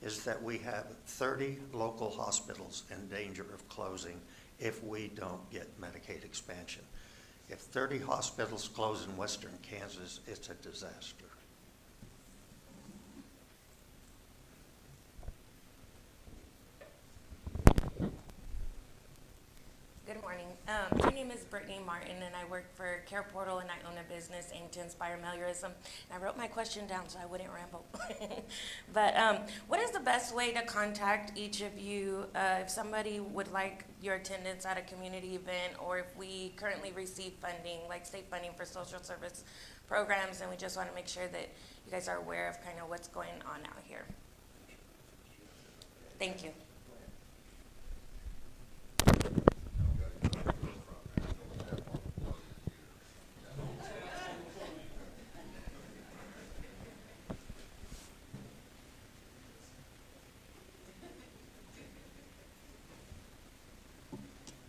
is that we have 30 local hospitals in danger of closing if we don't get Medicaid expansion. If 30 hospitals close in western Kansas, it's a disaster. Good morning. My name is Brittany Martin, and I work for Care Portal, and I own a business aimed to inspire meliorism. And I wrote my question down so I wouldn't ramble. But what is the best way to contact each of you if somebody would like your attendance at a community event, or if we currently receive funding, like state funding for social service programs, and we just want to make sure that you guys are aware of kind of what's going on out here? Thank you.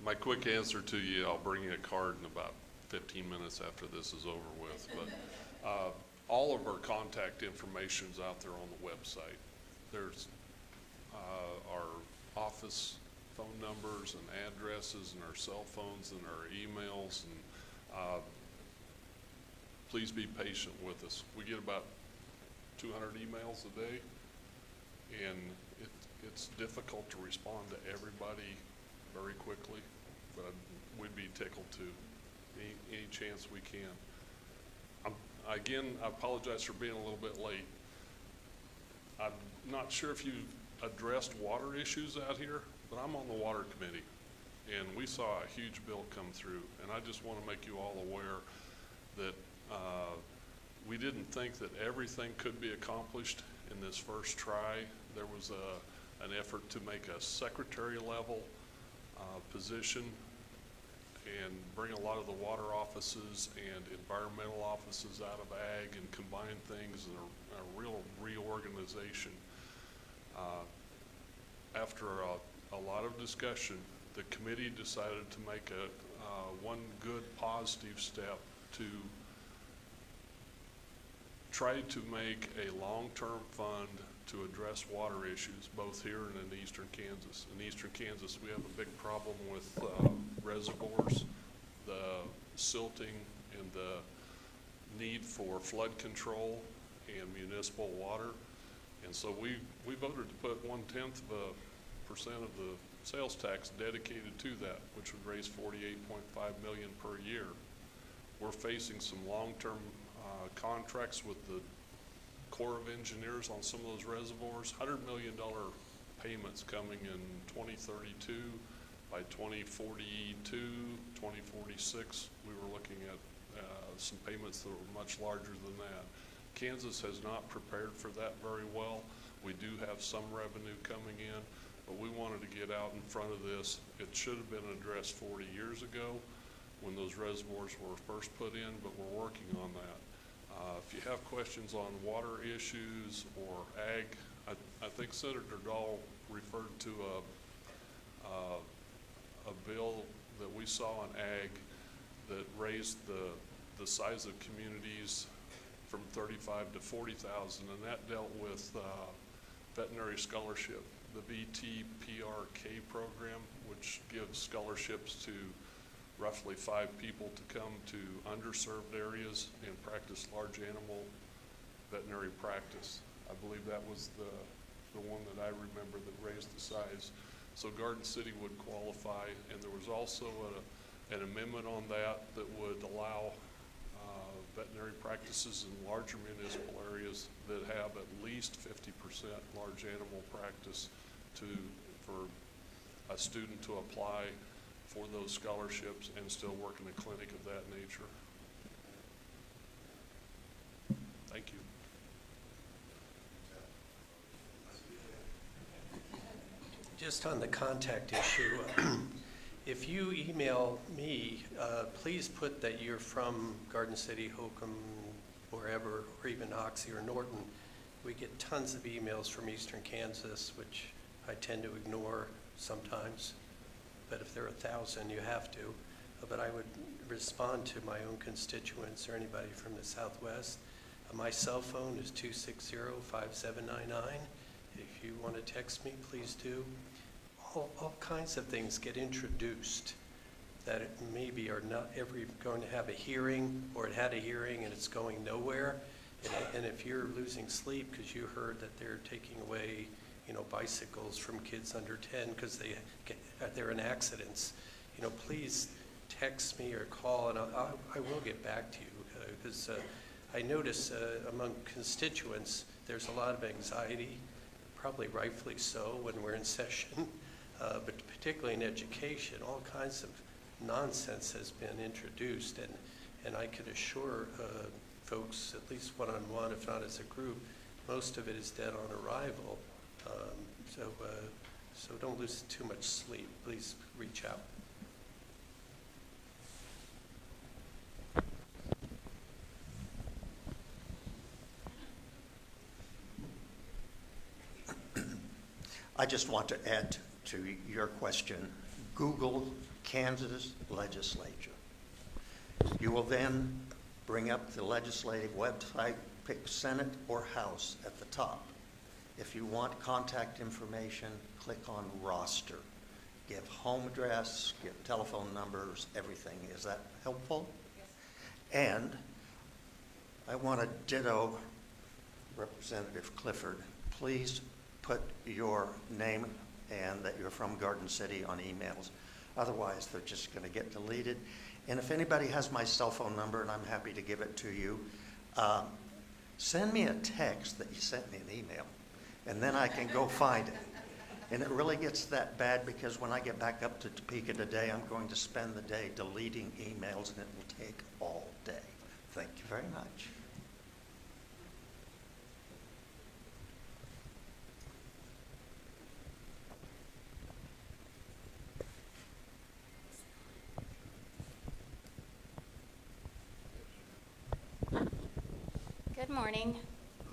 My quick answer to you, I'll bring you a card in about 15 minutes after this is over with, but all of our contact information's out there on the website. There's our office phone numbers and addresses and our cell phones and our emails, and please be patient with us. We get about 200 emails a day, and it's difficult to respond to everybody very quickly, but we'd be tickled to any chance we can. Again, I apologize for being a little bit late. I'm not sure if you've addressed water issues out here, but I'm on the water committee, and we saw a huge bill come through, and I just want to make you all aware that we didn't think that everything could be accomplished in this first try. There was an effort to make a secretary level position and bring a lot of the water offices and environmental offices out of ag and combine things in a real reorganization. After a lot of discussion, the committee decided to make one good positive step to try to make a long-term fund to address water issues, both here and in eastern Kansas. In eastern Kansas, we have a big problem with reservoirs, the silting, and the need for flood control and municipal water. And so we voted to put 0.1% of the sales tax dedicated to that, which would raise $48.5 million per year. We're facing some long-term contracts with the Corps of Engineers on some of those reservoirs, $100 million payments coming in 2032. By 2042, 2046, we were looking at some payments that were much larger than that. Kansas has not prepared for that very well. We do have some revenue coming in, but we wanted to get out in front of this. It should have been addressed 40 years ago when those reservoirs were first put in, but we're working on that. If you have questions on water issues or ag, I think Senator Dahl referred to a bill that we saw on ag that raised the size of communities from 35 to 40,000, and that dealt with veterinary scholarship, the VTPRK program, which gives scholarships to roughly 5 people to come to underserved areas and practice large animal veterinary practice. I believe that was the one that I remember that raised the size. So Garden City would qualify, and there was also an amendment on that would allow veterinary practices in larger municipal areas that have at least 50% large animal practice for a student to apply for those scholarships and still work in a clinic of that nature. Thank you. Just on the contact issue, if you email me, please put that you're from Garden City, Holcomb, wherever, or even Oxy or Norton. We get tons of emails from eastern Kansas, which I tend to ignore sometimes. But if there are 1,000, you have to. But I would respond to my own constituents or anybody from the Southwest. My cell phone is 260-5799, If you want to text me, please do. All kinds of things get introduced that maybe are not ever going to have a hearing, or it had a hearing and it's going nowhere. And if you're losing sleep because you heard that they're taking away, bicycles from kids under 10 because they're in accidents, please text me or call, and I will get back to you, because I notice among constituents there's a lot of anxiety, probably rightfully so when we're in session, but particularly in education, all kinds of nonsense has been introduced, and I can assure folks, at least one-on-one, if not as a group, most of it is dead on arrival. So don't lose too much sleep. Please reach out. I just want to add to your question. Google Kansas legislature. You will then bring up the legislative website, pick Senate or House at the top. If you want contact information, click on roster. Give home address, give telephone numbers, everything. Is that helpful? Yes. And I want to ditto Representative Clifford. Please put your name and that you're from Garden City on emails. Otherwise, they're just going to get deleted. And if anybody has my cell phone number, and I'm happy to give it to you, send me a text that you sent me an email, and then I can go find it. And it really gets that bad because when I get back up to Topeka today, I'm going to spend the day deleting emails, and it will take all day. Thank you very much. Good morning.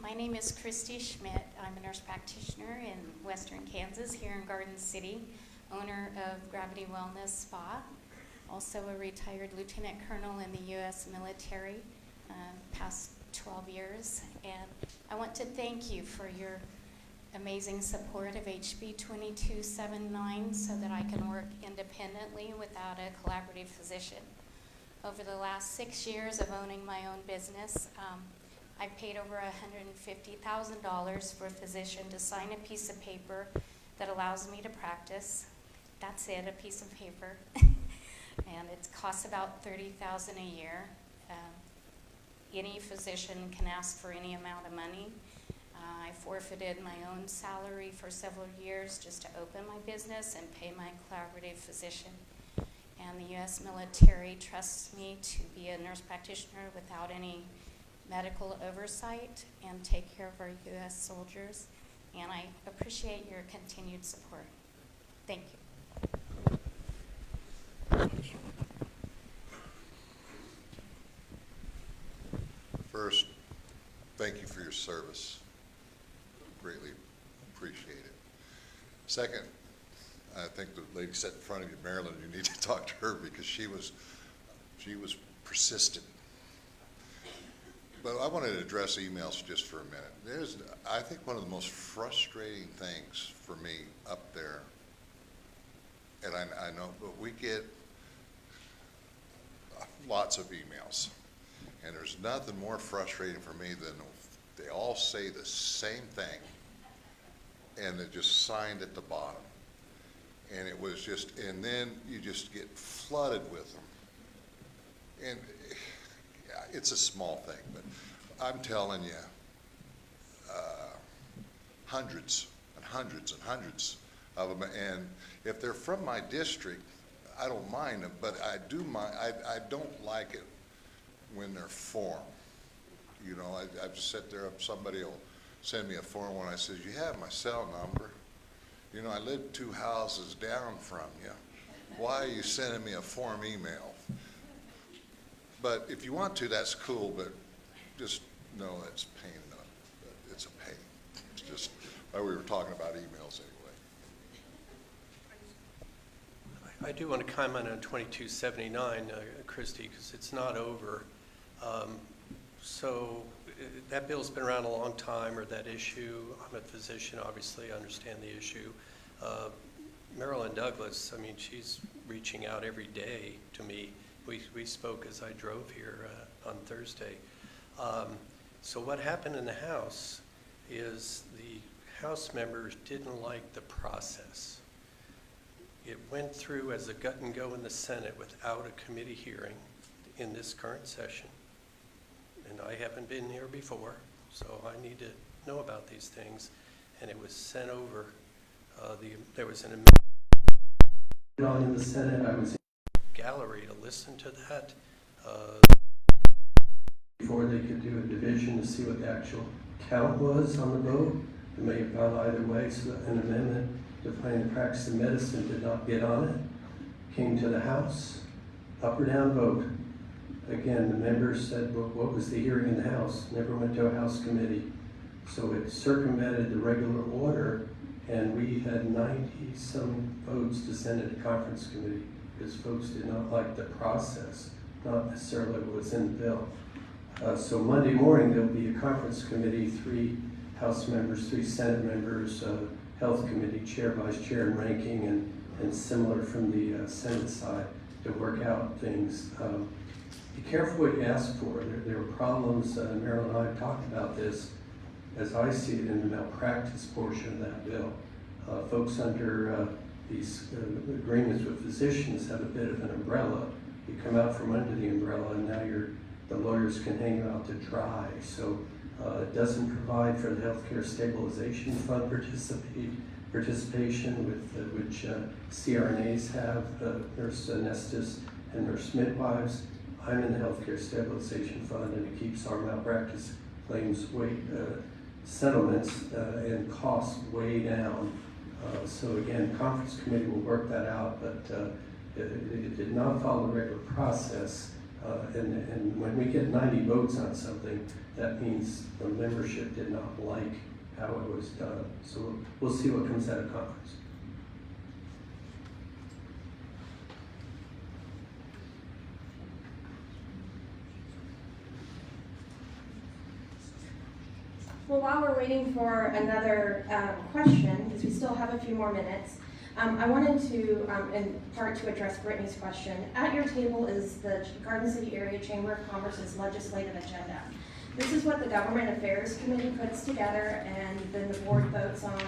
My name is Christy Schmidt. I'm a nurse practitioner in Western Kansas here in Garden City, owner of Gravity Wellness Spa, also a retired lieutenant colonel in the U.S. military, past 12 years. And I want to thank you for your amazing support of HB 2279 so that I can work independently without a collaborative physician. Over the last 6 years of owning my own business, I paid over $150,000 for a physician to sign a piece of paper that allows me to practice. That's it, a piece of paper. And it costs about $30,000 a year. Any physician can ask for any amount of money. I forfeited my own salary for several years just to open my business and pay my collaborative physician. And the U.S. military trusts me to be a nurse practitioner without any medical oversight and take care of our U.S. soldiers. And I appreciate your continued support. Thank you. First, thank you for your service. Greatly appreciate it. Second, I think the lady sat in front of you, Marilyn, you need to talk to her because she was persistent. But I wanted to address emails just for a minute. I think one of the most frustrating things for me up there, and I know, but we get lots of emails, and there's nothing more frustrating for me than they all say the same thing, and they're just signed at the bottom. And it was just, and then you just get flooded with them. And it's a small thing, but I'm telling you, hundreds and hundreds and hundreds of them. And if they're from my district, I don't mind them, but I do mind. I don't like it when they're form. You know, I just sit there. Somebody will send me a form when I says, "You have my cell number. You know, I live 2 houses down from you. Why are you sending me a form email?" But if you want to, that's cool, but just know it's a pain enough. It's a pain. It's just why we were talking about emails anyway. I do want to comment on 2279, Christy, because it's not over. So that bill's been around a long time, or that issue. I'm a physician, obviously, I understand the issue. Marilyn Douglas, I mean, she's reaching out every day to me. We spoke as I drove here on Thursday. So what happened in the House is the House members didn't like the process. It went through as a gut and go in the Senate without a committee hearing in this current session. And I haven't been here before, so I need to know about these things. And it was sent over, there was an amendment on in the Senate. I was in the gallery to listen to that before they could do a division to see what the actual count was on the vote. It may have gone either way, so an amendment defining the practice of medicine did not get on it. Came to the House, up or down vote. Again, the members said, well, what was the hearing in the House? Never went to a House committee. So it circumvented the regular order, and we had 90-some votes to send it to conference committee because folks did not like the process, not necessarily what was in the bill. So Monday morning, there'll be a conference committee, 3 House members, 3 Senate members, Health Committee, Chair, Vice Chair, and Ranking, and similar from the Senate side to work out things. Be careful what you ask for. There are problems, Marilyn and I have talked about this, as I see it, in the malpractice portion of that bill. Folks under these agreements with physicians have a bit of an umbrella. You come out from under the umbrella, and now the lawyers can hang out to dry. So it doesn't provide for the Healthcare Stabilization Fund participation, with which CRNAs have, nurse anesthetists and nurse midwives. I'm in the Healthcare Stabilization Fund, and it keeps our malpractice claims settlements and costs way down. So again, conference committee will work that out, but it did not follow the regular process. And when we get 90 votes on something, that means the membership did not like how it was done. So we'll see what comes out of conference. Well, while we're waiting for another question, because we still have a few more minutes, I wanted to, in part, to address Brittany's question. At your table is the Garden City Area Chamber of Commerce's legislative agenda. This is what the Government Affairs Committee puts together, and then the board votes on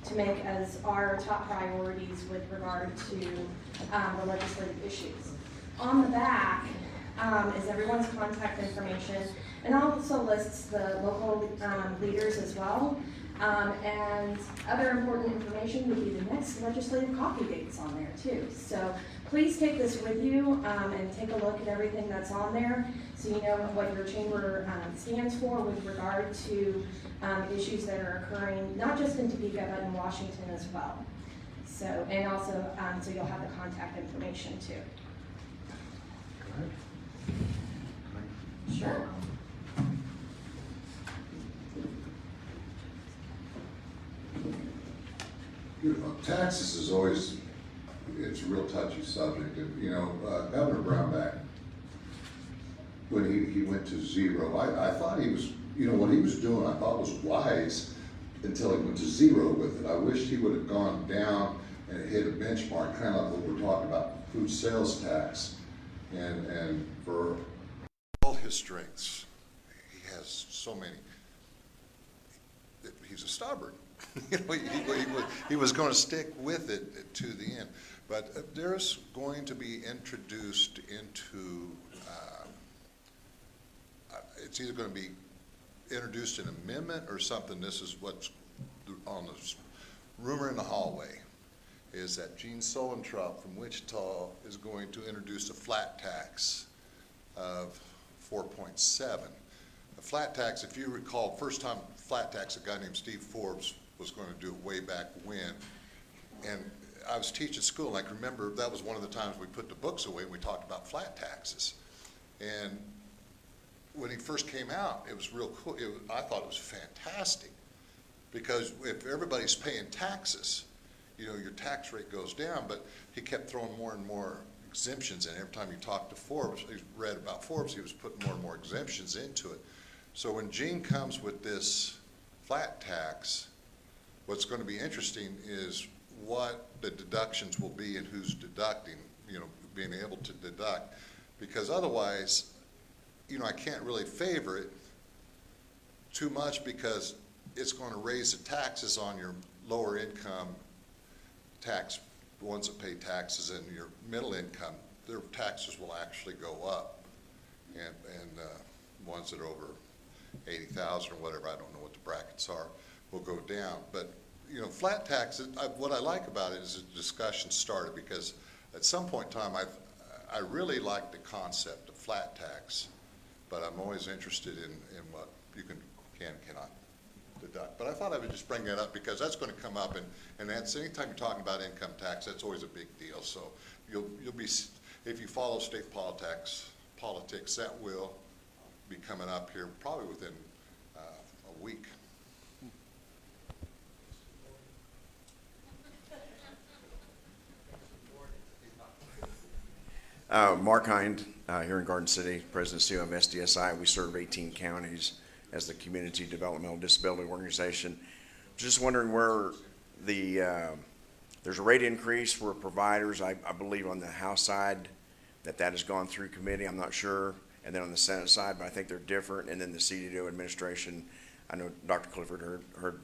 to make as our top priorities with regard to the legislative issues. On the back is everyone's contact information, and also lists the local leaders as well. And other important information would be the next legislative coffee dates on there too. So please take this with you and take a look at everything that's on there so you know what your chamber stands for with regard to issues that are occurring, not just in Topeka, but in Washington as well. So, and also, so you'll have the contact information too. Sure. You know, taxes is always, it's a real touchy subject. And, you know, Governor Brownback, when he went to zero, I thought he was, you know, what he was doing I thought was wise until he went to zero with it. I wished he would have gone down and hit a benchmark, kind of like what we're talking about, food sales tax. And for All his strengths, he has so many. He's a stubborn. You know, he was going to stick with it to the end. But there's going to be introduced into, it's either going to be introduced an amendment or something. This is what's on the rumor in the hallway, is that Gene Solentrop from Wichita is going to introduce a flat tax of 4.7. A flat tax, if you recall, first time flat tax, a guy named Steve Forbes was going to do it way back when. And I was teaching school, and I can remember that was one of the times we put the books away and we talked about flat taxes. And when he first came out, it was real cool. I thought it was fantastic, because if everybody's paying taxes, you know, your tax rate goes down, but he kept throwing more and more exemptions in. Every time you talked to Forbes, he read about Forbes, he was putting more and more exemptions into it. So when Gene comes with this flat tax, what's going to be interesting is what the deductions will be and who's deducting, being able to deduct. Because otherwise, I can't really favor it too much because it's going to raise the taxes on your lower income tax, the ones that pay taxes, and your middle income, their taxes will actually go up. And ones that are over 80,000 or whatever, I don't know what the brackets are, will go down. But, flat taxes, what I like about it is the discussion started because at some point in time, I really like the concept of flat tax, but I'm always interested in what you can and cannot deduct. But I thought I would just bring that up because that's going to come up, and that's anytime you're talking about income tax, that's always a big deal. So you'll be, if you follow state politics, that will be coming up here probably within a week. Mark Hind, here in Garden City, President and CEO of SDSI. We serve 18 counties as the Community Developmental Disability Organization. Just wondering where there's a rate increase for providers, I believe on the House side that has gone through committee, I'm not sure, and then on the Senate side, but I think they're different, and then the CDO administration, I know Dr. Clifford heard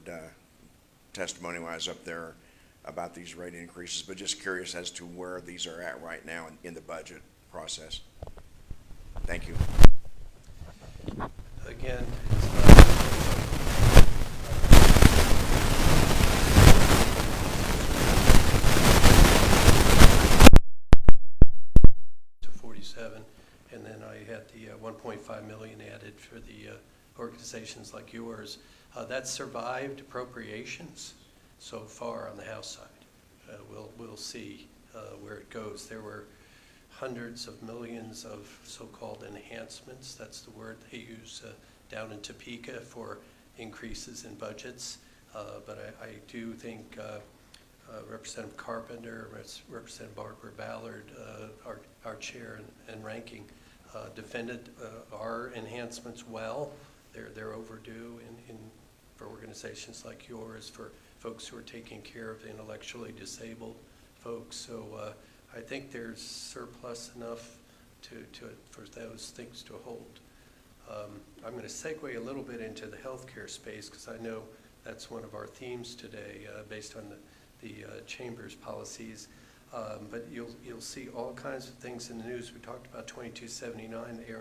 testimony when I was up there about these rate increases, but just curious as to where these are at right now in the budget process. Thank you. Again, to 47, and then I had the 1.5 million added for the organizations like yours. That survived appropriations so far on the House side. We'll see where it goes. There were hundreds of millions of so-called enhancements, that's the word they use down in Topeka for increases in budgets. But I do think Representative Carpenter, Representative Barbara Ballard, our chair and ranking, defended our enhancements well. They're overdue for organizations like yours, for folks who are taking care of the intellectually disabled folks. So I think there's surplus enough for those things to hold. I'm going to segue a little bit into the healthcare space because I know that's one of our themes today based on the Chamber's policies. But you'll see all kinds of things in the news. We talked about 2279, the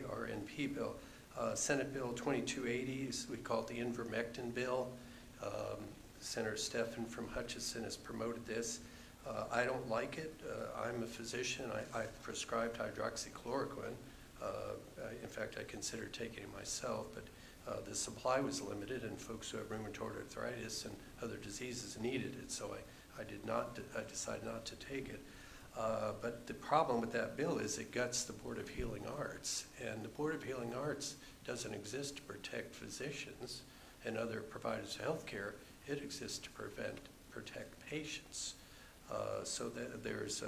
ARNP bill. Senate Bill 2280, we call it the Ivermectin bill. Senator Stephan from Hutchinson has promoted this. I don't like it. I'm a physician. I prescribed hydroxychloroquine. In fact, I considered taking it myself, but the supply was limited, and folks who have rheumatoid arthritis and other diseases needed it, so I decided not to take it. But the problem with that bill is it guts the Board of Healing Arts, and the Board of Healing Arts doesn't exist to protect physicians and other providers of health care. It exists to protect patients. So that there's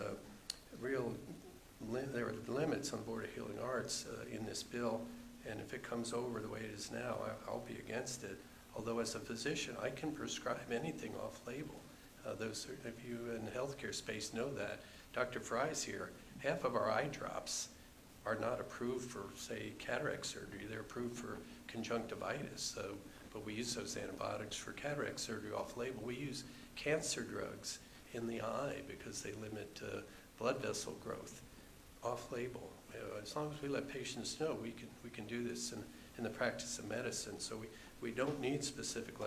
there are limits on the Board of Healing Arts in this bill, and if it comes over the way it is now, I'll be against it. Although as a physician, I can prescribe anything off-label. Those of you in the healthcare space know that. Dr. Fry's here. Half of our eye drops are not approved for, say, cataract surgery. They're approved for conjunctivitis. But we use those antibiotics for cataract surgery off-label. We use cancer drugs in the eye because they limit blood vessel growth off-label. As long as we let patients know, we can do this in the practice of medicine. So we don't need specific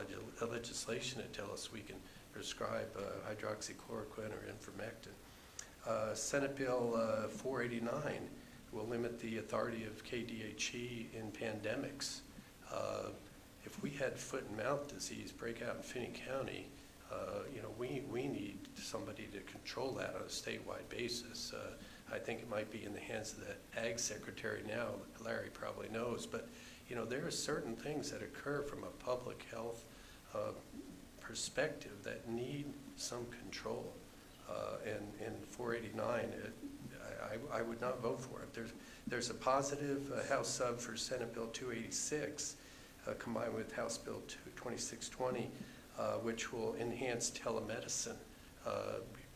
legislation to tell us we can prescribe hydroxychloroquine or ivermectin. Senate Bill 489 will limit the authority of KDHE in pandemics. If we had foot and mouth disease break out in Finney County, we need somebody to control that on a statewide basis. I think it might be in the hands of the Ag Secretary now. Larry probably knows, but there are certain things that occur from a public health perspective that need some control. And 489, I would not vote for it. There's a positive House sub for Senate Bill 286 combined with House Bill 2620, which will enhance telemedicine.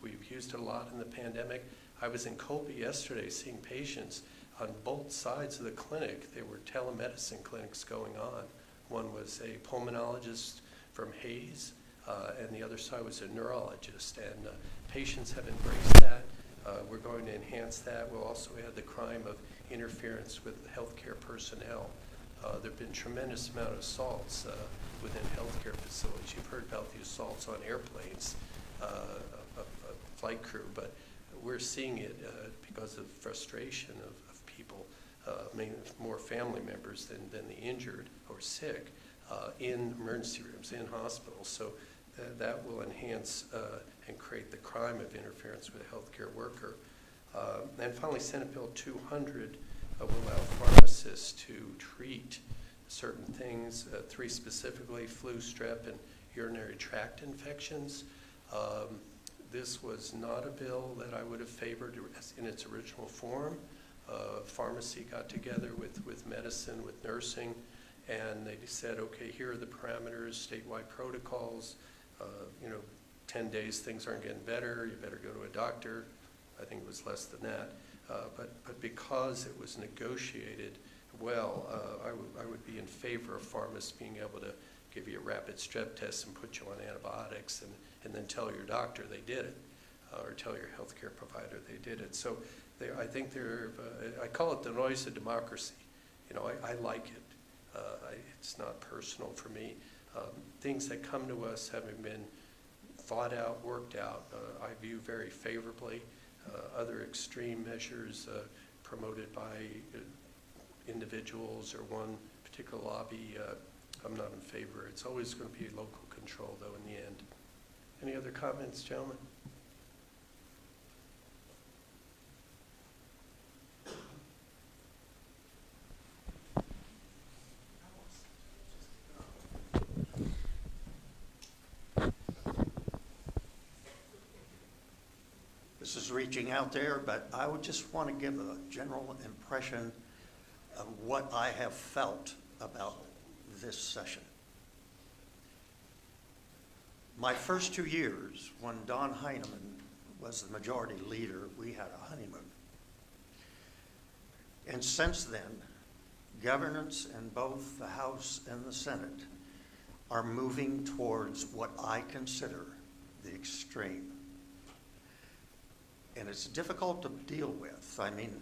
We've used it a lot in the pandemic. I was in Colby yesterday seeing patients on both sides of the clinic. There were telemedicine clinics going on. One was a pulmonologist from Hayes, and the other side was a neurologist. And patients have embraced that. We're going to enhance that. We'll also add the crime of interference with healthcare personnel. There have been tremendous amount of assaults within healthcare facilities. You've heard about the assaults on airplanes, of flight crew, but we're seeing it because of frustration of people, mainly more family members than the injured or sick, in emergency rooms, in hospitals. So that will enhance and create the crime of interference with a healthcare worker. And finally, Senate Bill 200 will allow pharmacists to treat certain things, 3 specifically, flu, strep, and urinary tract infections. This was not a bill that I would have favored in its original form. Pharmacy got together with medicine, with nursing, and they said, okay, here are the parameters, statewide protocols, 10 days things aren't getting better, you better go to a doctor. I think it was less than that. But because it was negotiated well, I would be in favor of pharmacists being able to give you a rapid strep test and put you on antibiotics and then tell your doctor they did it, or tell your healthcare provider they did it. So I think I call it the noise of democracy. I like it. It's not personal for me. Things that come to us having been thought out, worked out, I view very favorably. Other extreme measures promoted by individuals or one particular lobby, I'm not in favor. It's always going to be local control, though, in the end. Any other comments, gentlemen? This is reaching out there, but I would just want to give a general impression of what I have felt about this session. My first 2 years, when Don Heineman was the majority leader, we had a honeymoon. And since then, governance in both the House and the Senate are moving towards what I consider the extreme. And it's difficult to deal with. I mean,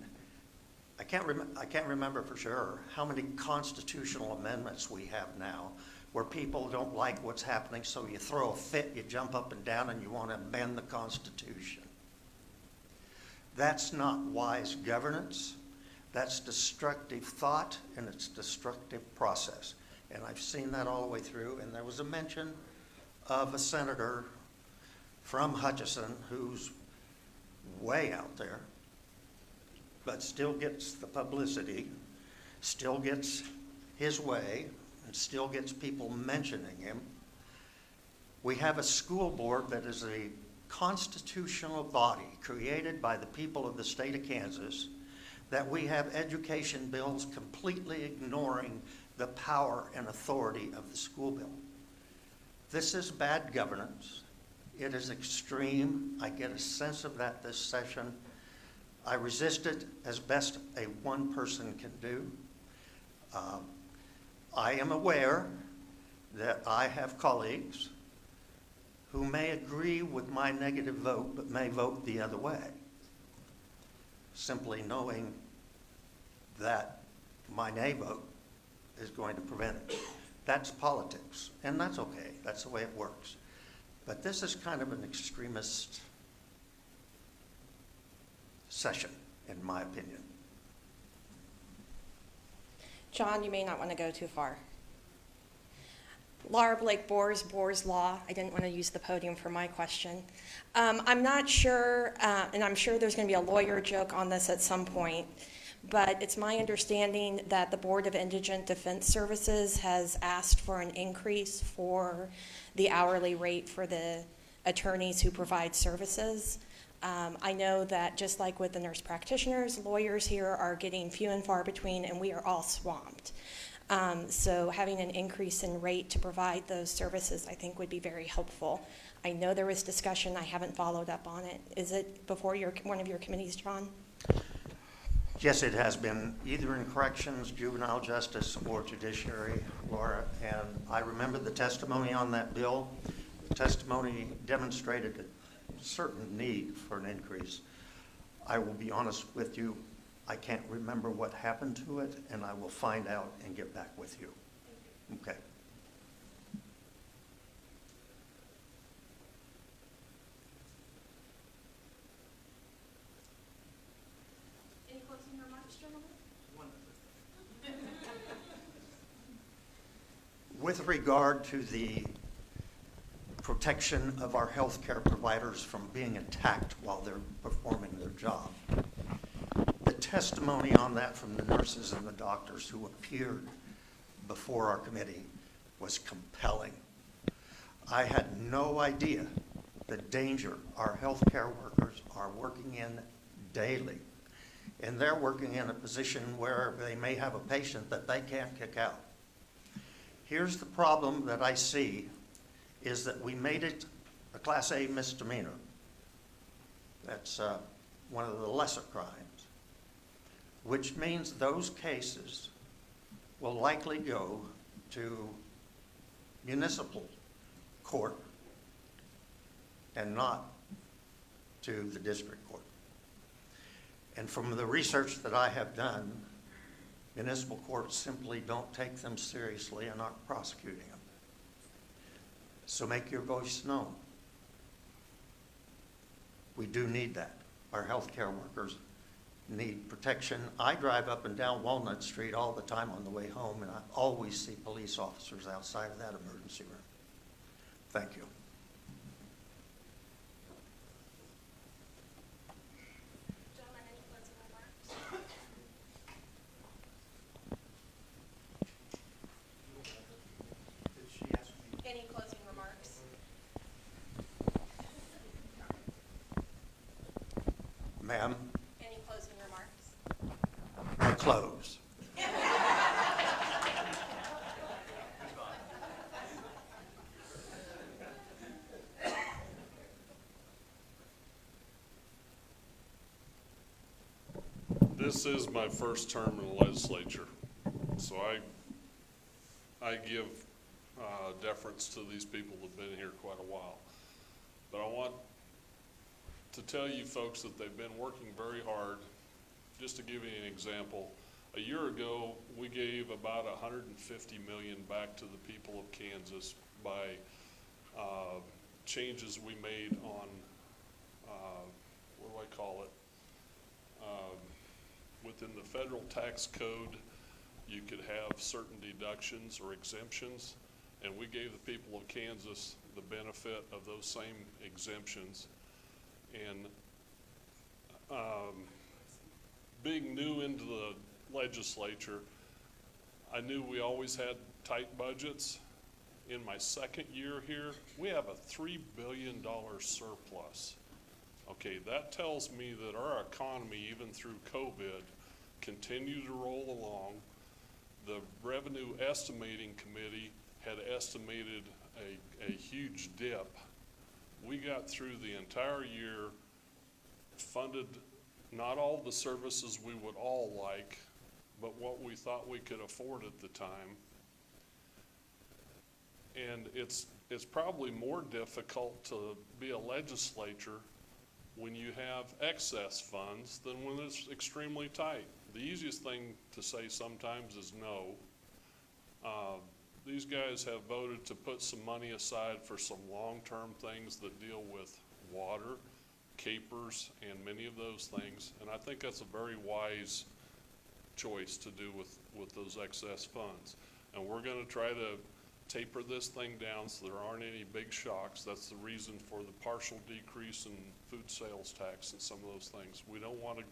I can't remember for sure how many constitutional amendments we have now where people don't like what's happening, so you throw a fit, you jump up and down, and you want to amend the Constitution. That's not wise governance. That's destructive thought, and it's destructive process. And I've seen that all the way through. And there was a mention of a senator from Hutchinson who's way out there, but still gets the publicity, still gets his way, and still gets people mentioning him. We have a school board that is a constitutional body created by the people of the state of Kansas, that we have education bills completely ignoring the power and authority of the school bill. This is bad governance. It is extreme. I get a sense of that this session. I resist it as best a one person can do. I am aware that I have colleagues who may agree with my negative vote, but may vote the other way, simply knowing that my nay vote is going to prevent it. That's politics, and that's okay. That's the way it works. But this is kind of an extremist session, in my opinion. John, you may not want to go too far. Laura Blake Boers, Boers Law. I didn't want to use the podium for my question. I'm not sure, and I'm sure there's going to be a lawyer joke on this at some point, but it's my understanding that the Board of Indigent Defense Services has asked for an increase for the hourly rate for the attorneys who provide services. I know that just like with the nurse practitioners, lawyers here are getting few and far between, and we are all swamped. So having an increase in rate to provide those services, I think, would be very helpful. I know there was discussion. I haven't followed up on it. Is it before one of your committees, John? Yes, it has been, either in corrections, juvenile justice, or judiciary, Laura. And I remember the testimony on that bill. The testimony demonstrated a certain need for an increase. I will be honest with you, I can't remember what happened to it, and I will find out and get back with you. Okay. Any closing remarks, gentlemen? With regard to the protection of our healthcare providers from being attacked while they're performing their job, the testimony on that from the nurses and the doctors who appeared before our committee was compelling. I had no idea the danger our healthcare workers are working in daily. And they're working in a position where they may have a patient that they can't kick out. Here's the problem that I see, is that we made it a Class A misdemeanor. That's one of the lesser crimes, which means those cases will likely go to municipal court and not to the district court. And from the research that I have done, municipal courts simply don't take them seriously and aren't prosecuting them. So make your voice known. We do need that. Our healthcare workers need protection. I drive up and down Walnut Street all the time on the way home, and I always see police officers outside of that emergency room. Thank you. Gentlemen, any closing remarks? Any closing remarks? Ma'am, Any closing remarks? I close. This is my first term in the legislature, so I give deference to these people that have been here quite a while. But I want to tell you folks that they've been working very hard. Just to give you an example, a year ago, we gave about $150 million back to the people of Kansas by changes we made on, what do I call it? Within the federal tax code, you could have certain deductions or exemptions, and we gave the people of Kansas the benefit of those same exemptions. And being new into the legislature, I knew we always had tight budgets. In my second year here, we have a $3 billion surplus. Okay, that tells me that our economy, even through COVID, continued to roll along. The Revenue Estimating Committee had estimated a huge dip. We got through the entire year, funded not all the services we would all like, but what we thought we could afford at the time. And it's probably more difficult to be a legislature when you have excess funds than when it's extremely tight. The easiest thing to say sometimes is no. These guys have voted to put some money aside for some long-term things that deal with water, capers, and many of those things. And I think that's a very wise choice to do with those excess funds. And we're gonna try to taper this thing down so there aren't any big shocks. That's the reason for the partial decrease in food sales tax and some of those things. We don't want to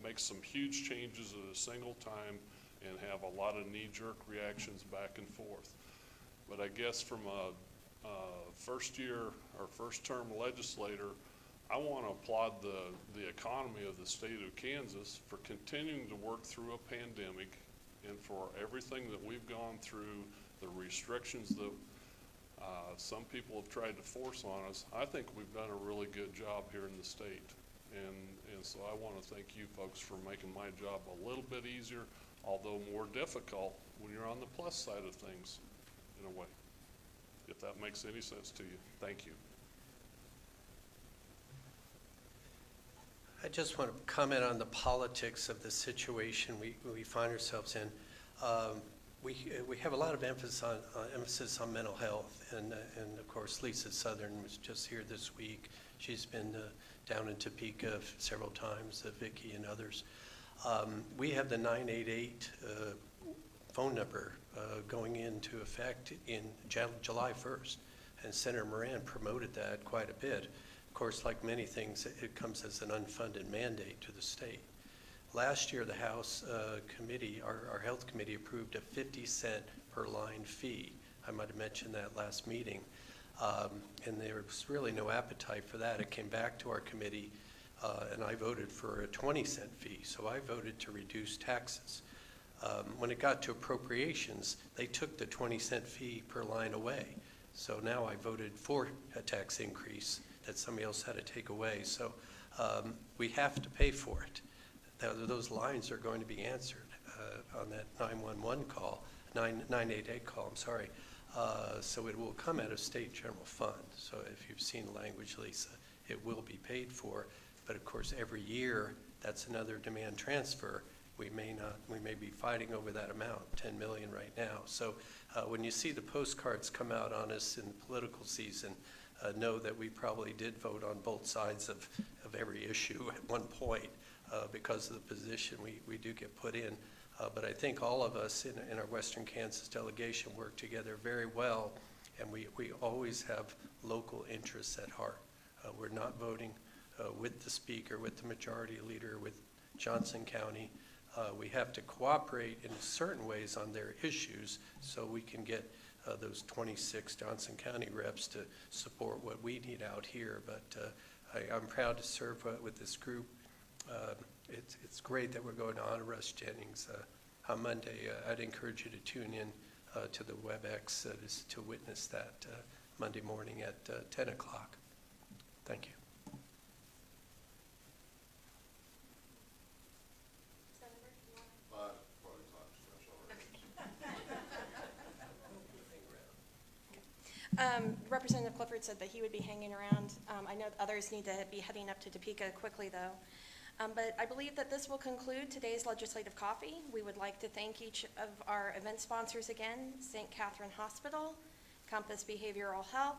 make some huge changes at a single time and have a lot of knee-jerk reactions back and forth. But I guess from a first year or first term legislator, I want to applaud the economy of the state of Kansas for continuing to work through a pandemic and for everything that we've gone through, the restrictions that some people have tried to force on us. I think we've done a really good job here in the state. And so I want to thank you folks for making my job a little bit easier, although more difficult when you're on the plus side of things, in a way. If that makes any sense to you. Thank you. I just want to comment on the politics of the situation we find ourselves in. We have a lot of emphasis on mental health, and of course Lisa Southern was just here this week. She's been down in Topeka several times, Vicki and others. We have the 988 phone number going into effect in July 1st, and Senator Moran promoted that quite a bit. Of course, like many things, it comes as an unfunded mandate to the state. Last year, the House committee, our health committee, approved a 50-cent per line fee. I might have mentioned that last meeting. And there was really no appetite for that. It came back to our committee, and I voted for a 20-cent fee. So I voted to reduce taxes. When it got to appropriations, they took the 20-cent fee per line away. So now I voted for a tax increase that somebody else had to take away. So we have to pay for it. Those lines are going to be answered on that 911 call, 988 call, I'm sorry. So it will come out of state general fund. So if you've seen the language, Lisa, it will be paid for. But of course, every year, that's another demand transfer. We may be fighting over that amount, 10 million right now. So when you see the postcards come out on us in the political season, know that we probably did vote on both sides of every issue at one point because of the position we do get put in. But I think all of us in our Western Kansas delegation work together very well, and we always have local interests at heart. We're not voting with the speaker, with the majority leader, with Johnson County. We have to cooperate in certain ways on their issues so we can get those 26 Johnson County reps to support what we need out here. But I'm proud to serve with this group. It's great that we're going to honor Russ Jennings on Monday. I'd encourage you to tune in to the WebEx to witness that Monday morning at 10 o'clock. Thank you. Representative Clifford said that he would be hanging around. I know others need to be heading up to Topeka quickly, though. But I believe that this will conclude today's legislative coffee. We would like to thank each of our event sponsors again: St. Catherine Hospital, Compass Behavioral Health,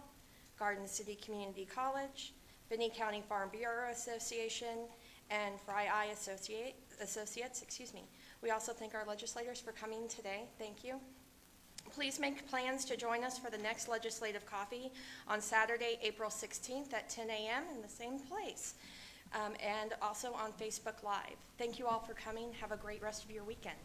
Garden City Community College, Finney County Farm Bureau Association, and Fry Eye Associates. We also thank our legislators for coming today. Thank you. Please make plans to join us for the next legislative coffee on Saturday, April 16th at 10 a.m. in the same place, and also on Facebook Live. Thank you all for coming. Have a great rest of your weekend.